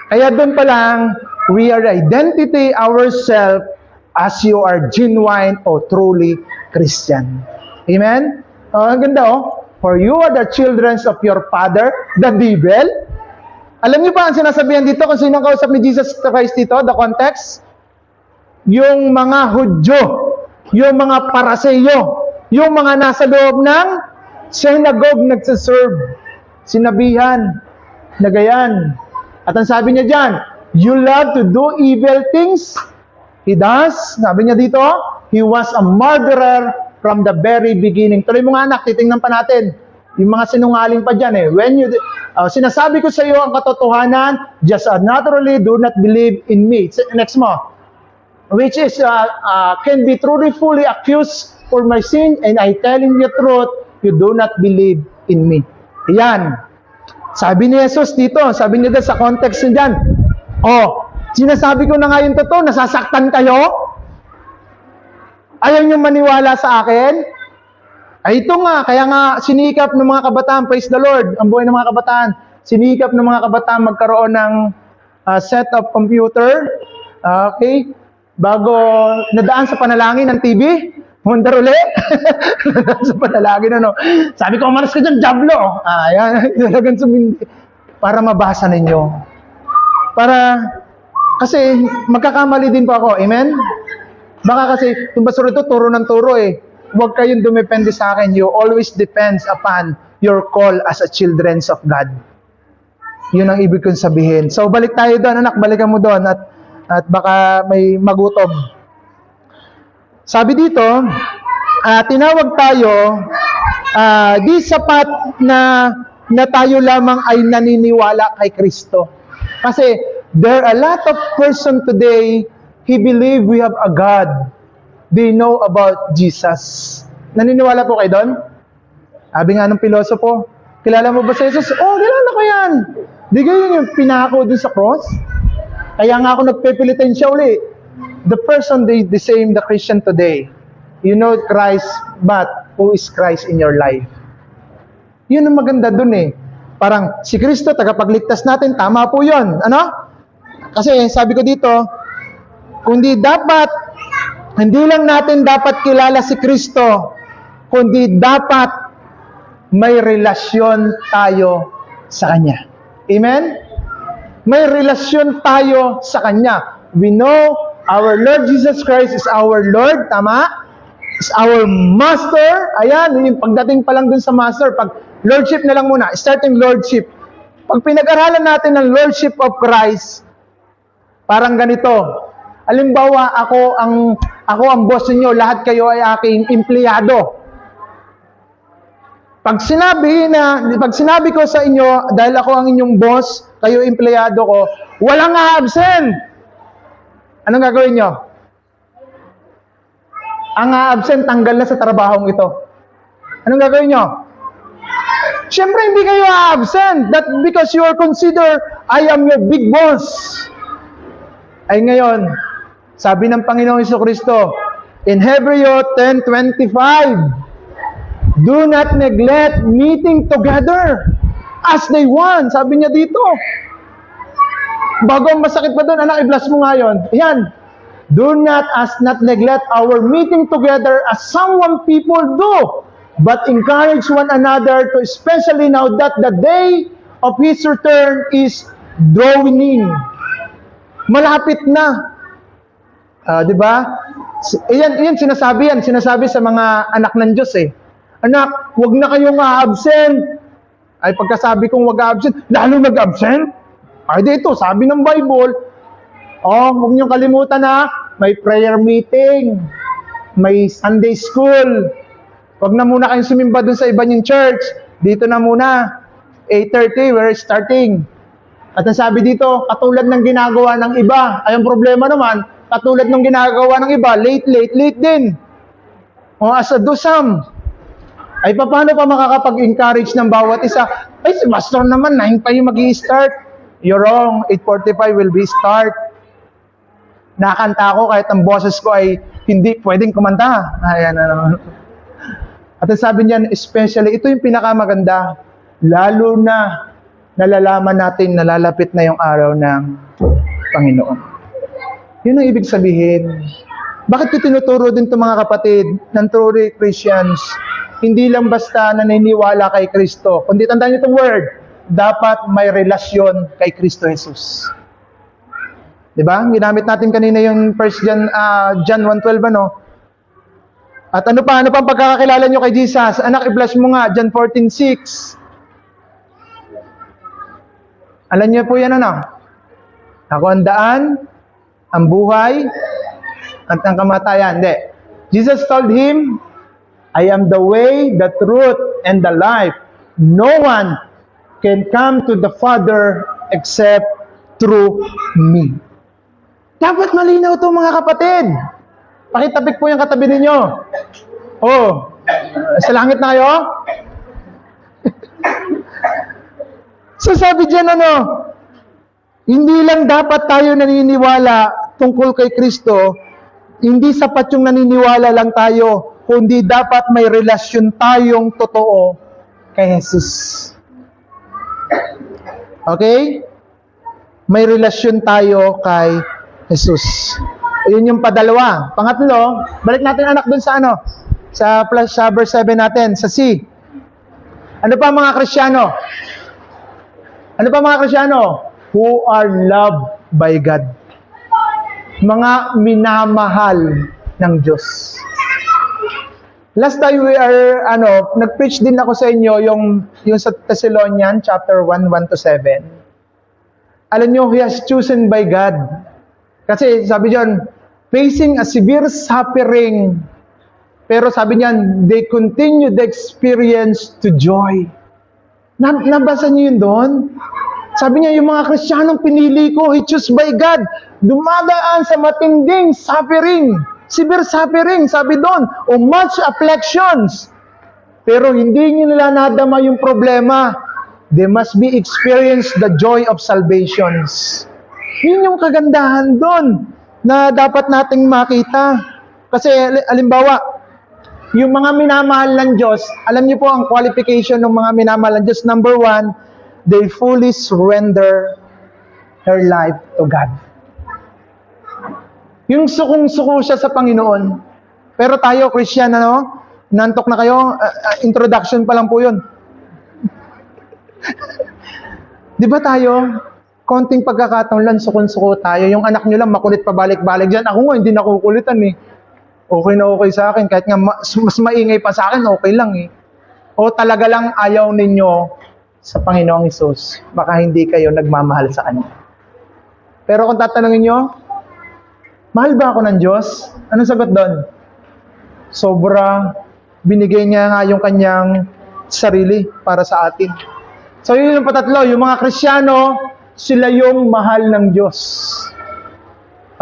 Kaya doon pa lang, we are identity ourselves as you are genuine or truly Christian. Amen? Oh, ang ganda oh. For you are the children of your father, the devil. Alam niyo ba ang sinasabihan dito kung sino kausap ni Jesus Christ dito? The context? Yung mga Hudyo, yung mga Paraseyo, yung mga nasa loob ng synagogue nagsaserve. Sinabihan, nagayan. At ang sabi niya dyan, you love to do evil things. He does. Sabi niya dito, he was a murderer from the very beginning. Tuloy mo nga anak, titingnan pa natin. Yung mga sinungaling pa dyan eh. When you, sinasabi ko sa iyo ang katotohanan, just naturally do not believe in me. Next mo. Which is, can be truly fully accused for my sin, and I telling you the truth, you do not believe in me. Yan. Sabi ni Jesus dito, sabi niya sa context niya dyan, oh, sinasabi ko na nga yung totoo, nasasaktan kayo? Ayaw niyo maniwala sa akin? Ay ito nga, kaya nga sinikap ng mga kabataan, praise the Lord, ang buhay ng mga kabataan, sinikap ng mga kabataan magkaroon ng set of computer, okay, bago nadaan sa panalangin ng TV, Honda uli. Sa panalangin, ano. Sabi ko, umaras ka dyan, Diablo. Ayan, talagang sumindi. Para mabasa ninyo. Kasi magkakamali din po ako. Amen? Baka kasi, yung basura ito, turo ng turo eh. Huwag kayong dumepende sa akin. You always depends upon your call as a children of God. Yun ang ibig kong sabihin. So, balik tayo doon, anak. Balikan mo doon at baka may magutom. Sabi dito, tinawag tayo, di sapat na tayo lamang ay naniniwala kay Kristo. Kasi there are a lot of person today, he believe we have a God. They know about Jesus. Naniniwala po kayo doon? Sabi nga ng pilosopo, kilala mo ba si Jesus? Oh, kilala ko yan. Di ganyan yung pinako doon sa cross? Kaya nga ako nagpipilitin siya uli. The person, the same, the Christian today, you know Christ, but who is Christ in your life? Yun ang maganda dun eh. Parang, si Kristo, tagapagligtas natin, tama po yun. Ano? Kasi, sabi ko dito, hindi lang natin dapat kilala si Kristo, kundi dapat may relasyon tayo sa Kanya. Amen? May relasyon tayo sa Kanya. We know our Lord Jesus Christ is our Lord, tama? Is our Master. Ayan, yung pagdating pa lang dun sa Master, pag Lordship na lang muna, starting Lordship. Pag pinag-aralan natin ng Lordship of Christ, parang ganito. Halimbawa, ako ang boss niyo, lahat kayo ay aking empleyado. Pag sinabi ko sa inyo, dahil ako ang inyong boss, kayo empleyado ko, walang absent. Anong gagawin nyo? Ang absent, tanggal na sa trabahong ito. Anong gagawin nyo? Siyempre, hindi kayo absent. That because you are considered, I am your big boss. Ay ngayon, sabi ng Panginoong Jesucristo, in Hebreo 10:25, do not neglect meeting together as they want. Sabi niya dito. Bago ang masakit pa doon, anak, i-bless mo nga yun. Ayan. Do not neglect our meeting together as some people do. but encourage one another to, especially now that the day of His return is drawing in. Malapit na. Di ba? Iyan sinasabi sa mga anak ng Diyos eh. Anak, wag na kayong absent. Ay pagkasabi kong wag absent, lalo nag-absent? Ay dito, sabi ng Bible, huwag niyong kalimutan na may prayer meeting, may Sunday school. Wag na muna kayong sumimba dun sa iba niyong church. Dito na muna. 8:30, we're starting. At ang sabi dito, katulad ng ginagawa ng iba. Ay ang problema naman, katulad ng ginagawa ng iba, late din. O as a do some. Ay paano pa makakapag-encourage ng bawat isa? Ay si pastor naman, 9 pa yung mag-i-start. You're wrong, 8:45 will be start. Nakanta ko kahit ang boses ko ay hindi pwedeng kumanta. Ayan na naman. At sabi niyan, especially, ito yung pinakamaganda, lalo na nalalaman natin nalalapit na yung araw ng Panginoon. Yun ang ibig sabihin. Bakit ko tinuturo din ito mga kapatid ng truly Christians? Hindi lang basta naniniwala kay Kristo, kundi tandaan niyo itong word, dapat may relasyon kay Kristo Jesus. Diba? Ginamit natin kanina yung 1 John 1:12, ano? At ano pa ang pagkakakilala nyo kay Jesus? Anak, i-flash mo nga, John 14:6. Alam niyo po yan, ano? Ako ang daan, ang buhay, at ang kamatayan. Hindi. Jesus told him, I am the way, the truth, and the life. No one can come to the Father except through me. Dapat malinaw ito mga kapatid. Pakitapik po yung katabi ninyo. Sa langit na kayo? So sabi dyan hindi lang dapat tayo naniniwala tungkol kay Kristo, hindi sapat yung naniniwala lang tayo, kundi dapat may relasyon tayong totoo kay Jesus. Okay? May relasyon tayo kay Jesus. Ayun yung padalawa. Pangatlo, balik natin anak dun sa sa verse 7 natin, sa C. Ano pa mga Kristiyano? Who are loved by God. Mga minamahal ng Diyos. Last time we are, nag-preach din ako sa inyo yung sa Thessalonians chapter 1:1-7. Alam nyo, He has chosen by God. Kasi sabi diyan, facing a severe suffering, pero sabi niyan, they continue the experience to joy. Nabasa niyo yun doon? Sabi niya, yung mga Kristiyanong pinili ko, He chose by God, dumadaan sa matinding suffering, severe suffering, sabi doon, o much afflictions. Pero hindi nila nadama yung problema. They must be experience the joy of salvations. Yun yung kagandahan doon na dapat nating makita. Kasi alimbawa, yung mga minamahal ng Diyos, alam niyo po ang qualification ng mga minamahal ng Diyos. Number 1, they fully surrender their life to God. Yung sukong-suko siya sa Panginoon. Pero tayo, Christian, nantok na kayo, introduction pa lang po yun. Di ba tayo, konting pagkakataon lang, sukong-suko tayo. Yung anak nyo lang, makulit pabalik-balik dyan. Ako nga, hindi nakukulitan eh. Okay na okay sa akin. Kahit nga mas maingay pa sa akin, okay lang eh. O talaga lang ayaw ninyo sa Panginoong Hesus, baka hindi kayo nagmamahal sa Kanya. Pero kung tatanungin nyo, mahal ba ako ng Diyos? Anong sagot doon? Sobra, binigay niya nga yung Kanyang sarili para sa atin. So yun yung patatlo, yung mga Kristiyano, sila yung mahal ng Diyos.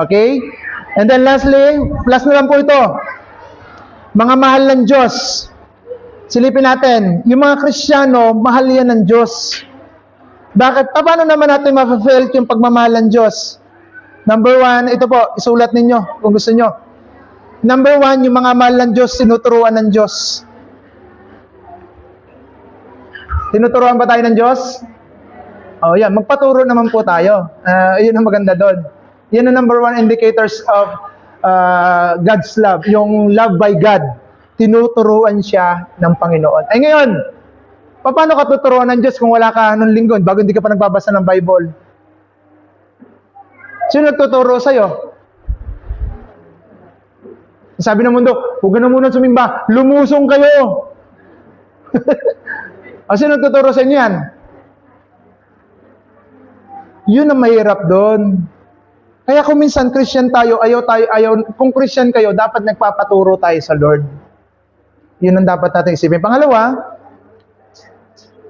Okay? And then lastly, last na lang po ito, mga mahal ng Diyos. Silipin natin, yung mga Kristiyano, mahal yan ng Diyos. Bakit? Paano naman natin ma-fulfill yung pagmamahal ng Diyos? Number 1, ito po, isulat ninyo kung gusto nyo. Number 1, yung mga mahal ng Diyos, tinuturuan ng Diyos. Tinuturuan ba tayo ng Diyos? Yan, magpaturo naman po tayo. Yun ang maganda doon. Yan ang number 1 indicators of God's love, yung love by God. tinuturuan siya ng Panginoon. Ay ngayon, paano ka tuturuan ng Diyos kung wala ka nung linggo, bago hindi ka pa nagbabasa ng Bible? Sino nagtuturo sa'yo? Sabi ng mundo, huwag na muna sumimba, lumusong kayo. O sino nagtuturo sa inyo yan? Yun ang mahirap doon. Kaya kung minsan Christian tayo, ayaw, kung Christian kayo, dapat nagpapaturo tayo sa Lord. Yun ang dapat natin isipin. Pangalawa,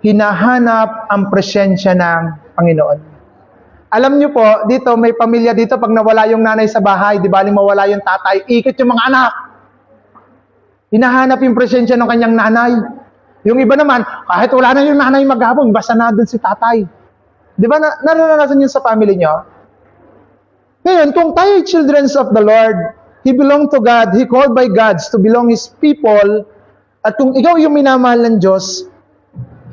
hinahanap ang presensya ng Panginoon. Alam niyo po, dito, may pamilya dito, pag nawala yung nanay sa bahay, di baling mawala yung tatay, ikot yung mga anak. Hinahanap yung presensya ng kanyang nanay. Yung iba naman, kahit wala na yung nanay maghapon, basta na doon si tatay. Di ba, naranasan yun sa family niyo? Ngayon, kung tayo children of the Lord, He belong to God, He called by God to belong His people, at kung ikaw yung minamahal ng Diyos,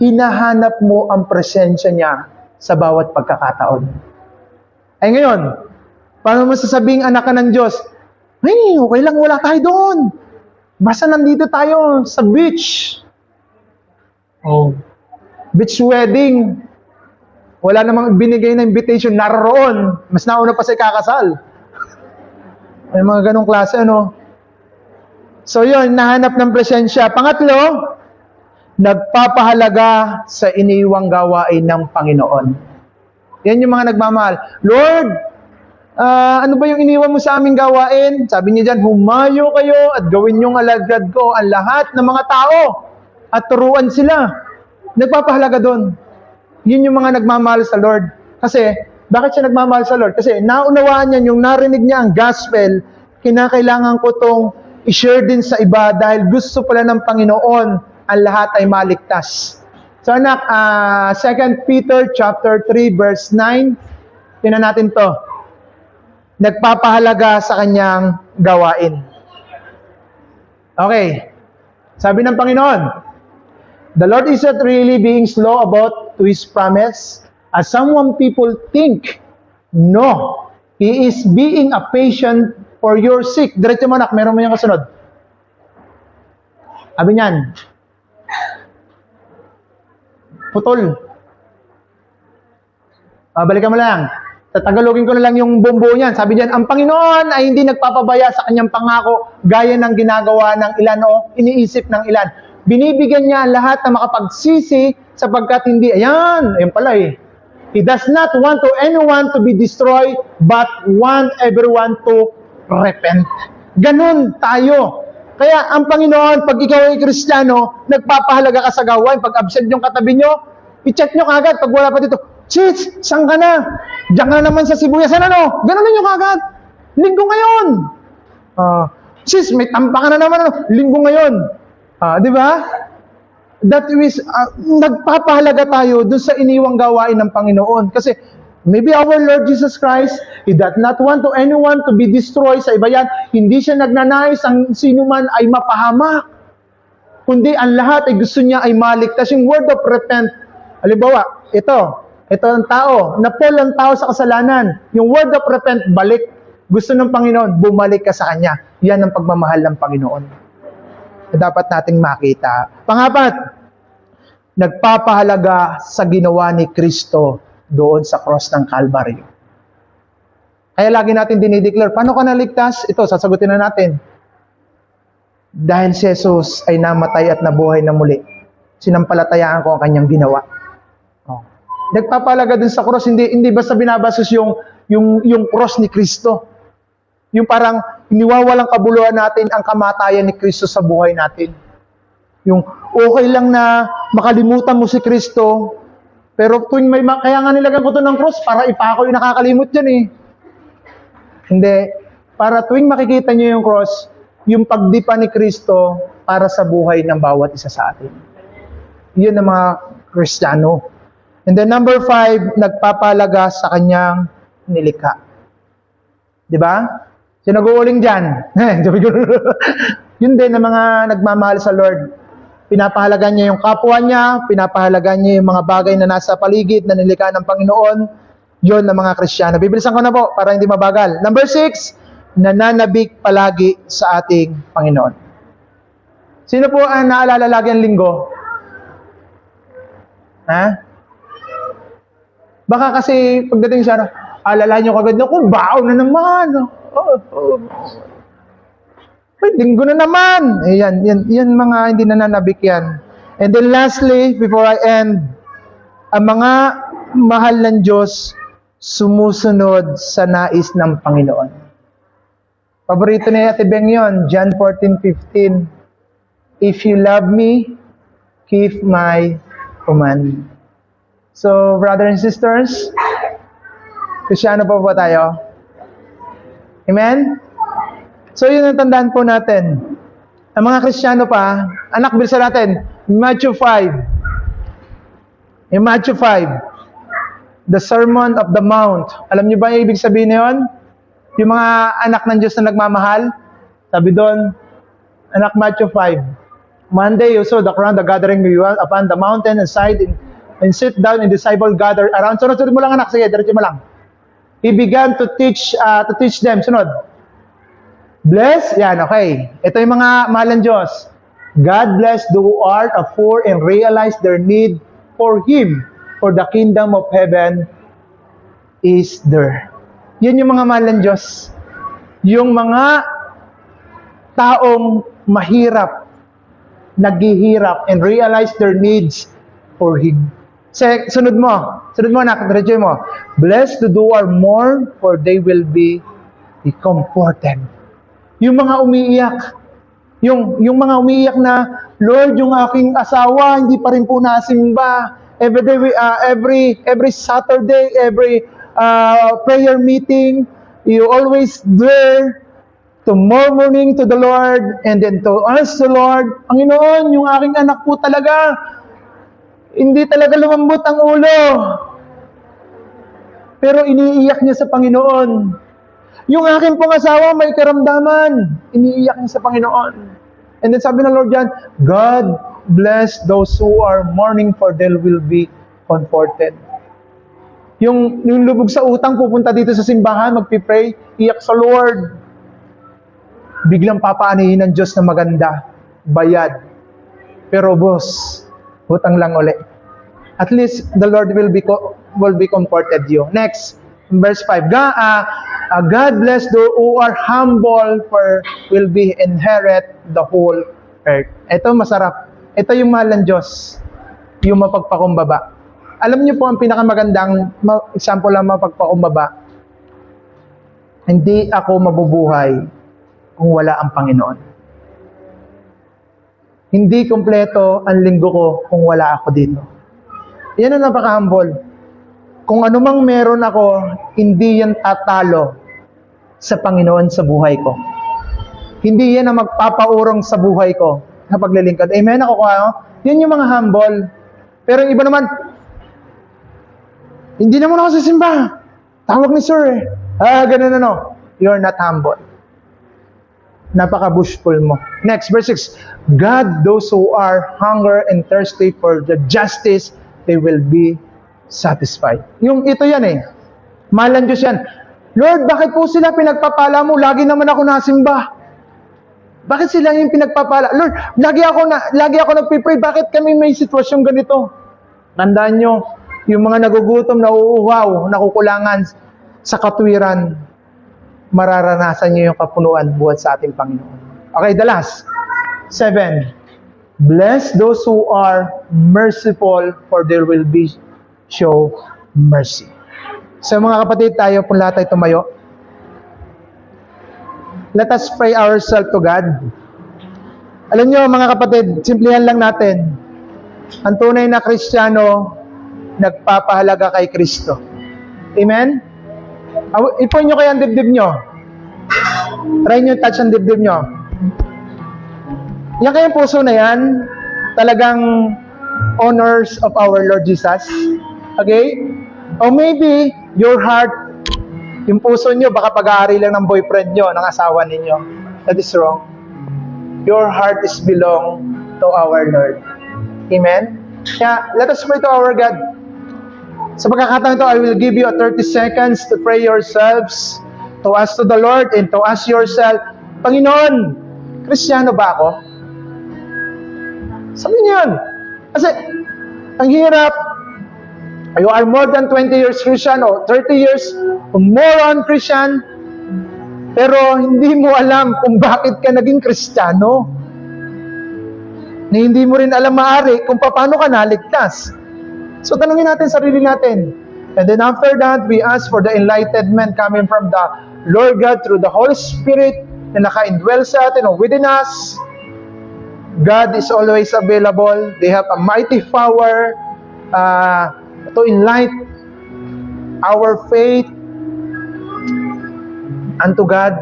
hinahanap mo ang presensya niya sa bawat pagkakataon. Ay ngayon, paano mo sasabing anak ka ng Diyos? Ay, okay lang, wala tayo doon. Basta nandito tayo sa beach. Oh, beach wedding. Wala namang binigay na invitation, naroon. Mas nauna pa sa ikakasal. May mga ganong klase, ano? So yun, nahanap ng presensya. Pangatlo, nagpapahalaga sa iniwang gawain ng Panginoon. Yan yung mga nagmamahal. Lord, ano ba yung iniwan mo sa aming gawain? Sabi niya dyan, humayo kayo at gawin yung alagad ko ang lahat ng mga tao at turuan sila. Nagpapahalaga doon. Yun yung mga nagmamahal sa Lord. Kasi, bakit siya nagmamahal sa Lord? Kasi naunawaan niya, yung narinig niya ang gospel, kinakailangan ko tong i-share din sa iba dahil gusto pala ng Panginoon ang lahat ay maligtas. So anak, 2 Peter chapter 3 verse 9, tingnan natin to. Nagpapahalaga sa kanyang gawain. Okay. Sabi ng Panginoon, the Lord is not really being slow about to His promise, as some people think. No. He is being a patient for your sake. Diretso mo anak, meron mo yung kasunod. Sabi niyan, putol. Balikan mo lang. Tagalogin ko na lang yung bumbo niyan. Sabi niyan, ang Panginoon ay hindi nagpapabaya sa kanyang pangako gaya ng ginagawa ng ilan o iniisip ng ilan. Binibigyan niya lahat na makapagsisi sapagkat hindi, ayan pala eh. He does not want to anyone to be destroyed, but want everyone to repent. Ganun tayo. Kaya ang Panginoon, pag ikaw ay Kristiyano, nagpapahalaga ka sa gawain. Pag absent yung katabi nyo, i-check nyo kagad. Pag wala pa dito, Chits, saan ka na? Diyan ka naman sa Sibuyasan, ano? Ganunin nyo kagad. Linggo ngayon. Sis, may tampa ka na naman, ano? Linggo ngayon. Di ba? That is, nagpapahalaga tayo dun sa iniwang gawain ng Panginoon. Kasi, maybe our Lord Jesus Christ, He does not want to anyone to be destroyed. Sa iba yan, hindi siya nagnanais ang sino man ay mapahamak. Kundi ang lahat ay gusto niya ay maligtas. Yung word of repent, halimbawa, ito ang tao, napol ang tao sa kasalanan. Yung word of repent, balik. Gusto ng Panginoon, bumalik ka sa Kanya. Yan ang pagmamahal ng Panginoon. Dapat nating makita. Pangapat, nagpapahalaga sa ginawa ni Kristo doon sa cross ng Calvary. Kaya lagi natin dinideclare, paano ka naligtas? Ito, sasagutin na natin. Dahil si Jesus ay namatay at nabuhay na muli. Sinampalatayaan ko ang kanyang ginawa. Nagpapahalaga dun sa cross, hindi basta binabasos yung cross ni Kristo. Yung parang iniwawalang kabuluhan natin ang kamatayan ni Kristo sa buhay natin. Yung okay lang na makalimutan mo si Kristo, pero tuwing kaya nga nilagyan ko to ng cross para ipako yung nakakalimot dyan eh. Hindi. Para tuwing makikita nyo yung cross, yung pagdipa ni Kristo para sa buhay ng bawat isa sa atin. Yun ang mga Kristiyano. And then number 5, nagpapahalaga sa kanyang nilikha. Diba? Sino nag-uuling dyan? Yun din ang mga nagmamahal sa Lord. Pinapahalagan niya yung kapwa niya, pinapahalagan niya yung mga bagay na nasa paligid na nilikha ng Panginoon. Yun ang mga Kristiyano. Bibilisan ko na po para hindi mabagal. Number 6, nananabik palagi sa ating Panginoon. Sino po ang naalala lagi ang linggo? Ha? Baka kasi pagdating sa alala nyo kagad na, kung baon na naman. Ay, linggo na naman. Yan mga hindi nananabik yan. And then lastly, before I end, ang mga mahal ng Diyos sumusunod sa nais ng Panginoon. Paborito ni Ate Beng yun, John 14:15. If you love me, keep my command. So, brothers and sisters, Kristiyano pa po tayo? Amen? So, yun ang tandaan po natin. Ang mga Kristiyano pa, anak, bilisan natin, Matthew 5. In Matthew 5, the Sermon of the Mount. Alam niyo ba yung ibig sabihin na yun? Yung mga anak ng Diyos na nagmamahal, sabi doon, anak, Matthew 5. Monday, you saw the crowd, the gathering upon the mountain aside and sit down and disciple gathered around. Sunod mo lang anak, sige, diretso mo lang. He began to teach them. Sunod. Bless, yan, okay. Ito yung mga mahal ng Diyos. God bless those who are poor and realize their need for Him, for the kingdom of heaven is there. Yan yung mga mahal ng Diyos. Yung mga taong mahirap, naghihirap, and realize their needs for Him. Sunod mo anak, diretso mo. Blessed to do are mourn, for they will be comforted. Yung mga umiiyak, yung mga umiiyak na, Lord, yung aking asawa, hindi pa rin po nasimba. Every Saturday, every prayer meeting, you always there, to murmuring to the Lord, and then to ask the Lord, Panginoon, yung aking anak po talaga, hindi talaga lumambot ang ulo. Pero iniiyak niya sa Panginoon. Yung aking pong asawa may karamdaman, iniiyak niya sa Panginoon. And then sabi ng Lord yan, God bless those who are mourning, for they will be comforted. Yung lubog sa utang, pupunta dito sa simbahan, magpipray, iyak sa Lord. Biglang papaanihin ng Diyos na maganda, bayad. Pero boss, utang lang uli. At least the Lord will be comforted you. Next, verse 5. God bless those who are humble, for will be inherit the whole earth. Ito masarap. Ito yung mahal ng Diyos. Yung mapagpakumbaba. Alam niyo po ang pinakamagandang example ng mapagpakumbaba. Hindi ako mabubuhay kung wala ang Panginoon. Hindi kompleto ang linggo ko kung wala ako dito. Yan ang napaka-humble. Kung anumang meron ako, hindi yan tatalo sa Panginoon sa buhay ko. Hindi yan ang magpapaurong sa buhay ko na paglilingkod. Amen? Ako kayo? Yan yung mga humble. Pero yung iba naman, hindi naman ako sisimba. Tawag ni Sir eh. Ganun ano. You're not humble. Napaka-bushful mo. Next, verse 6. God, those who are hunger and thirsty for the justice, they will be satisfied. Yung ito yan eh. Mahal ng Diyos yan. Lord, bakit po sila pinagpapala mo? Lagi naman ako nasimba. Bakit sila yung pinagpapala? Lord, lagi ako nagpipray. Bakit kami may sitwasyong ganito? Tandaan nyo, yung mga nagugutom, nauuhaw, nakukulangan sa katwiran, mararanasan nyo yung kapunuan buhat sa ating Panginoon. Okay, the last. 7. Bless those who are merciful, for there will be show mercy. So mga kapatid, tayo po lahat ay tumayo. Let us pray ourselves to God. Alam nyo mga kapatid, simplihan lang natin. Ang tunay na Kristiyano, nagpapahalaga kay Kristo. Amen? Ipon nyo kaya ang dibdib nyo. Try nyo touch ang dibdib nyo. Yan kayang puso na yan, talagang honors of our Lord Jesus. Okay? Or maybe, your heart, yung puso nyo, baka pag-aari lang ng boyfriend nyo, ng asawa ninyo. That is wrong. Your heart is belong to our Lord. Amen? Kaya, let us pray to our God. Sa pagkakataon ito, I will give you 30 seconds to pray yourselves, to ask to the Lord, and to ask yourself, Panginoon, Kristiyano ba ako? Sabihin niyo yun. Kasi, ang hirap, you are more than 20 years Christian o 30 years or more on Christian, pero hindi mo alam kung bakit ka naging Kristiyano. Na hindi mo rin alam maaari kung paano ka naligtas. So tanungin natin sarili natin. And then after that, we ask for the enlightenment coming from the Lord God through the Holy Spirit na naka-indwell sa atin o within us. God is always available. They have a mighty power to enlighten our faith unto God.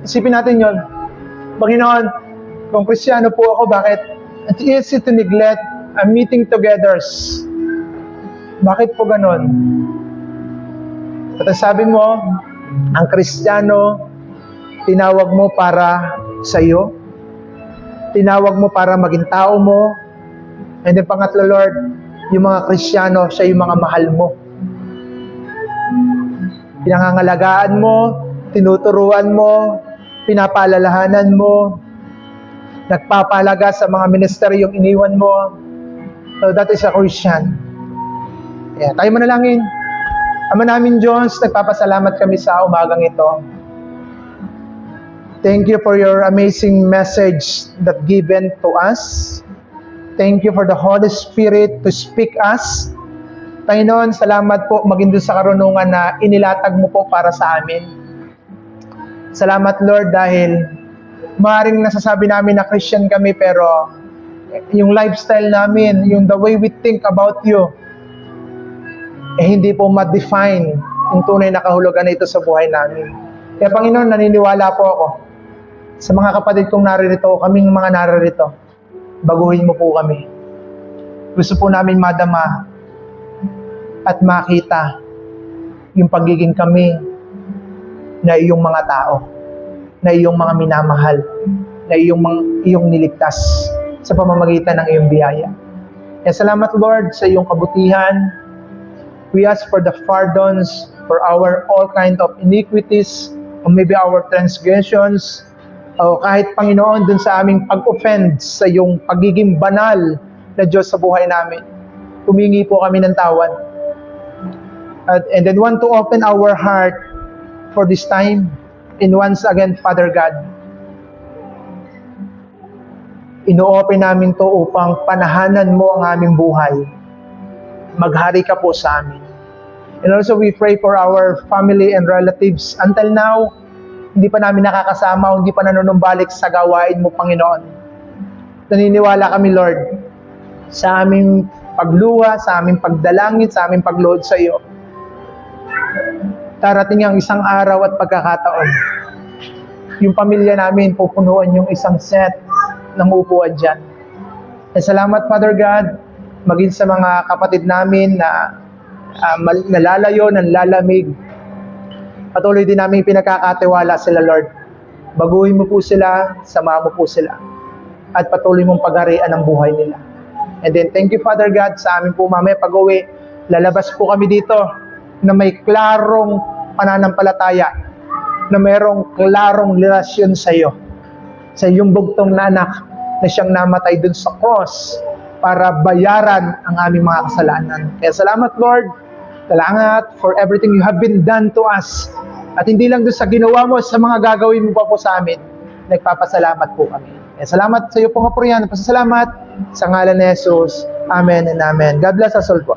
Isipin natin yon. Panginoon, kung Kristiyano po ako, bakit it's easy to neglect a meeting together? Bakit po ganon? At sabi mo, ang Kristiyano, tinawag mo para sa iyo. Tinawag mo para maging tao mo. And then pangatlo, Lord, yung mga Kristiyano, siya yung mga mahal mo. Pinangangalagaan mo, tinuturuan mo, pinapaalalahanan mo, nagpapalaga sa mga ministeryong iniwan mo. So that is a Christian. Yeah, tayo manalangin. Ama namin Diyos, nagpapasalamat kami sa umagang ito. Thank you for your amazing message that given to us. Thank you for the Holy Spirit to speak us. Panginoon, salamat po maging doon sa karunungan na inilatag mo po para sa amin. Salamat Lord dahil maaaring nasasabi namin na Christian kami pero yung lifestyle namin, yung the way we think about you, hindi po ma-define yung tunay na kahulugan na ito sa buhay namin. Kaya Panginoon, naniniwala po ako sa mga kapatid kong naririto, kaming mga naririto, baguhin mo po kami. Gusto po namin madama at makita yung pagiging kami na iyong mga tao, na iyong mga minamahal, na iyong niligtas sa pamamagitan ng iyong biyaya. Kaya salamat Lord sa iyong kabutihan. We ask for the pardons for our all kind of iniquities or maybe our transgressions o kahit Panginoon dun sa aming pag-offend sa iyong pagiging banal na Diyos sa buhay namin. Humingi po kami ng tawad. And then want to open our heart for this time. And once again, Father God, ino-open namin to upang panahanan mo ang aming buhay. Maghari ka po sa amin. And also we pray for our family and relatives. Until now, hindi pa namin nakakasama, hindi pa nanunumbalik sa gawain mo, Panginoon. Naniniwala kami, Lord, sa aming pagluha, sa aming pagdalangin, sa aming pagluhod sa iyo. Darating ang isang araw at pagkakataon. Yung pamilya namin, pupunuan yung isang set ng upuan dyan. And salamat, Father God, maging sa mga kapatid namin na nalalayo, nanlalamig. Patuloy din namin pinagkakatiwala sila, Lord. Baguhin mo po sila, samahan mo po sila. At patuloy mong pagharian ang buhay nila. And then, thank you, Father God, sa amin po mamaya pag-uwi. Lalabas po kami dito na may klarong pananampalataya, na mayroong klarong relasyon sa iyo. Sa iyong bugtong na anak na siyang namatay dun sa cross para bayaran ang aming mga kasalanan. Kaya salamat, Lord. Salamat for everything you have been done to us. At hindi lang doon sa ginawa mo, sa mga gagawin mo pa po sa amin. Nagpapasalamat po kami. Kaya salamat sa iyo po nga po riyan. Pasasalamat sa ngalan ni Jesus. Amen and amen. God bless us all po.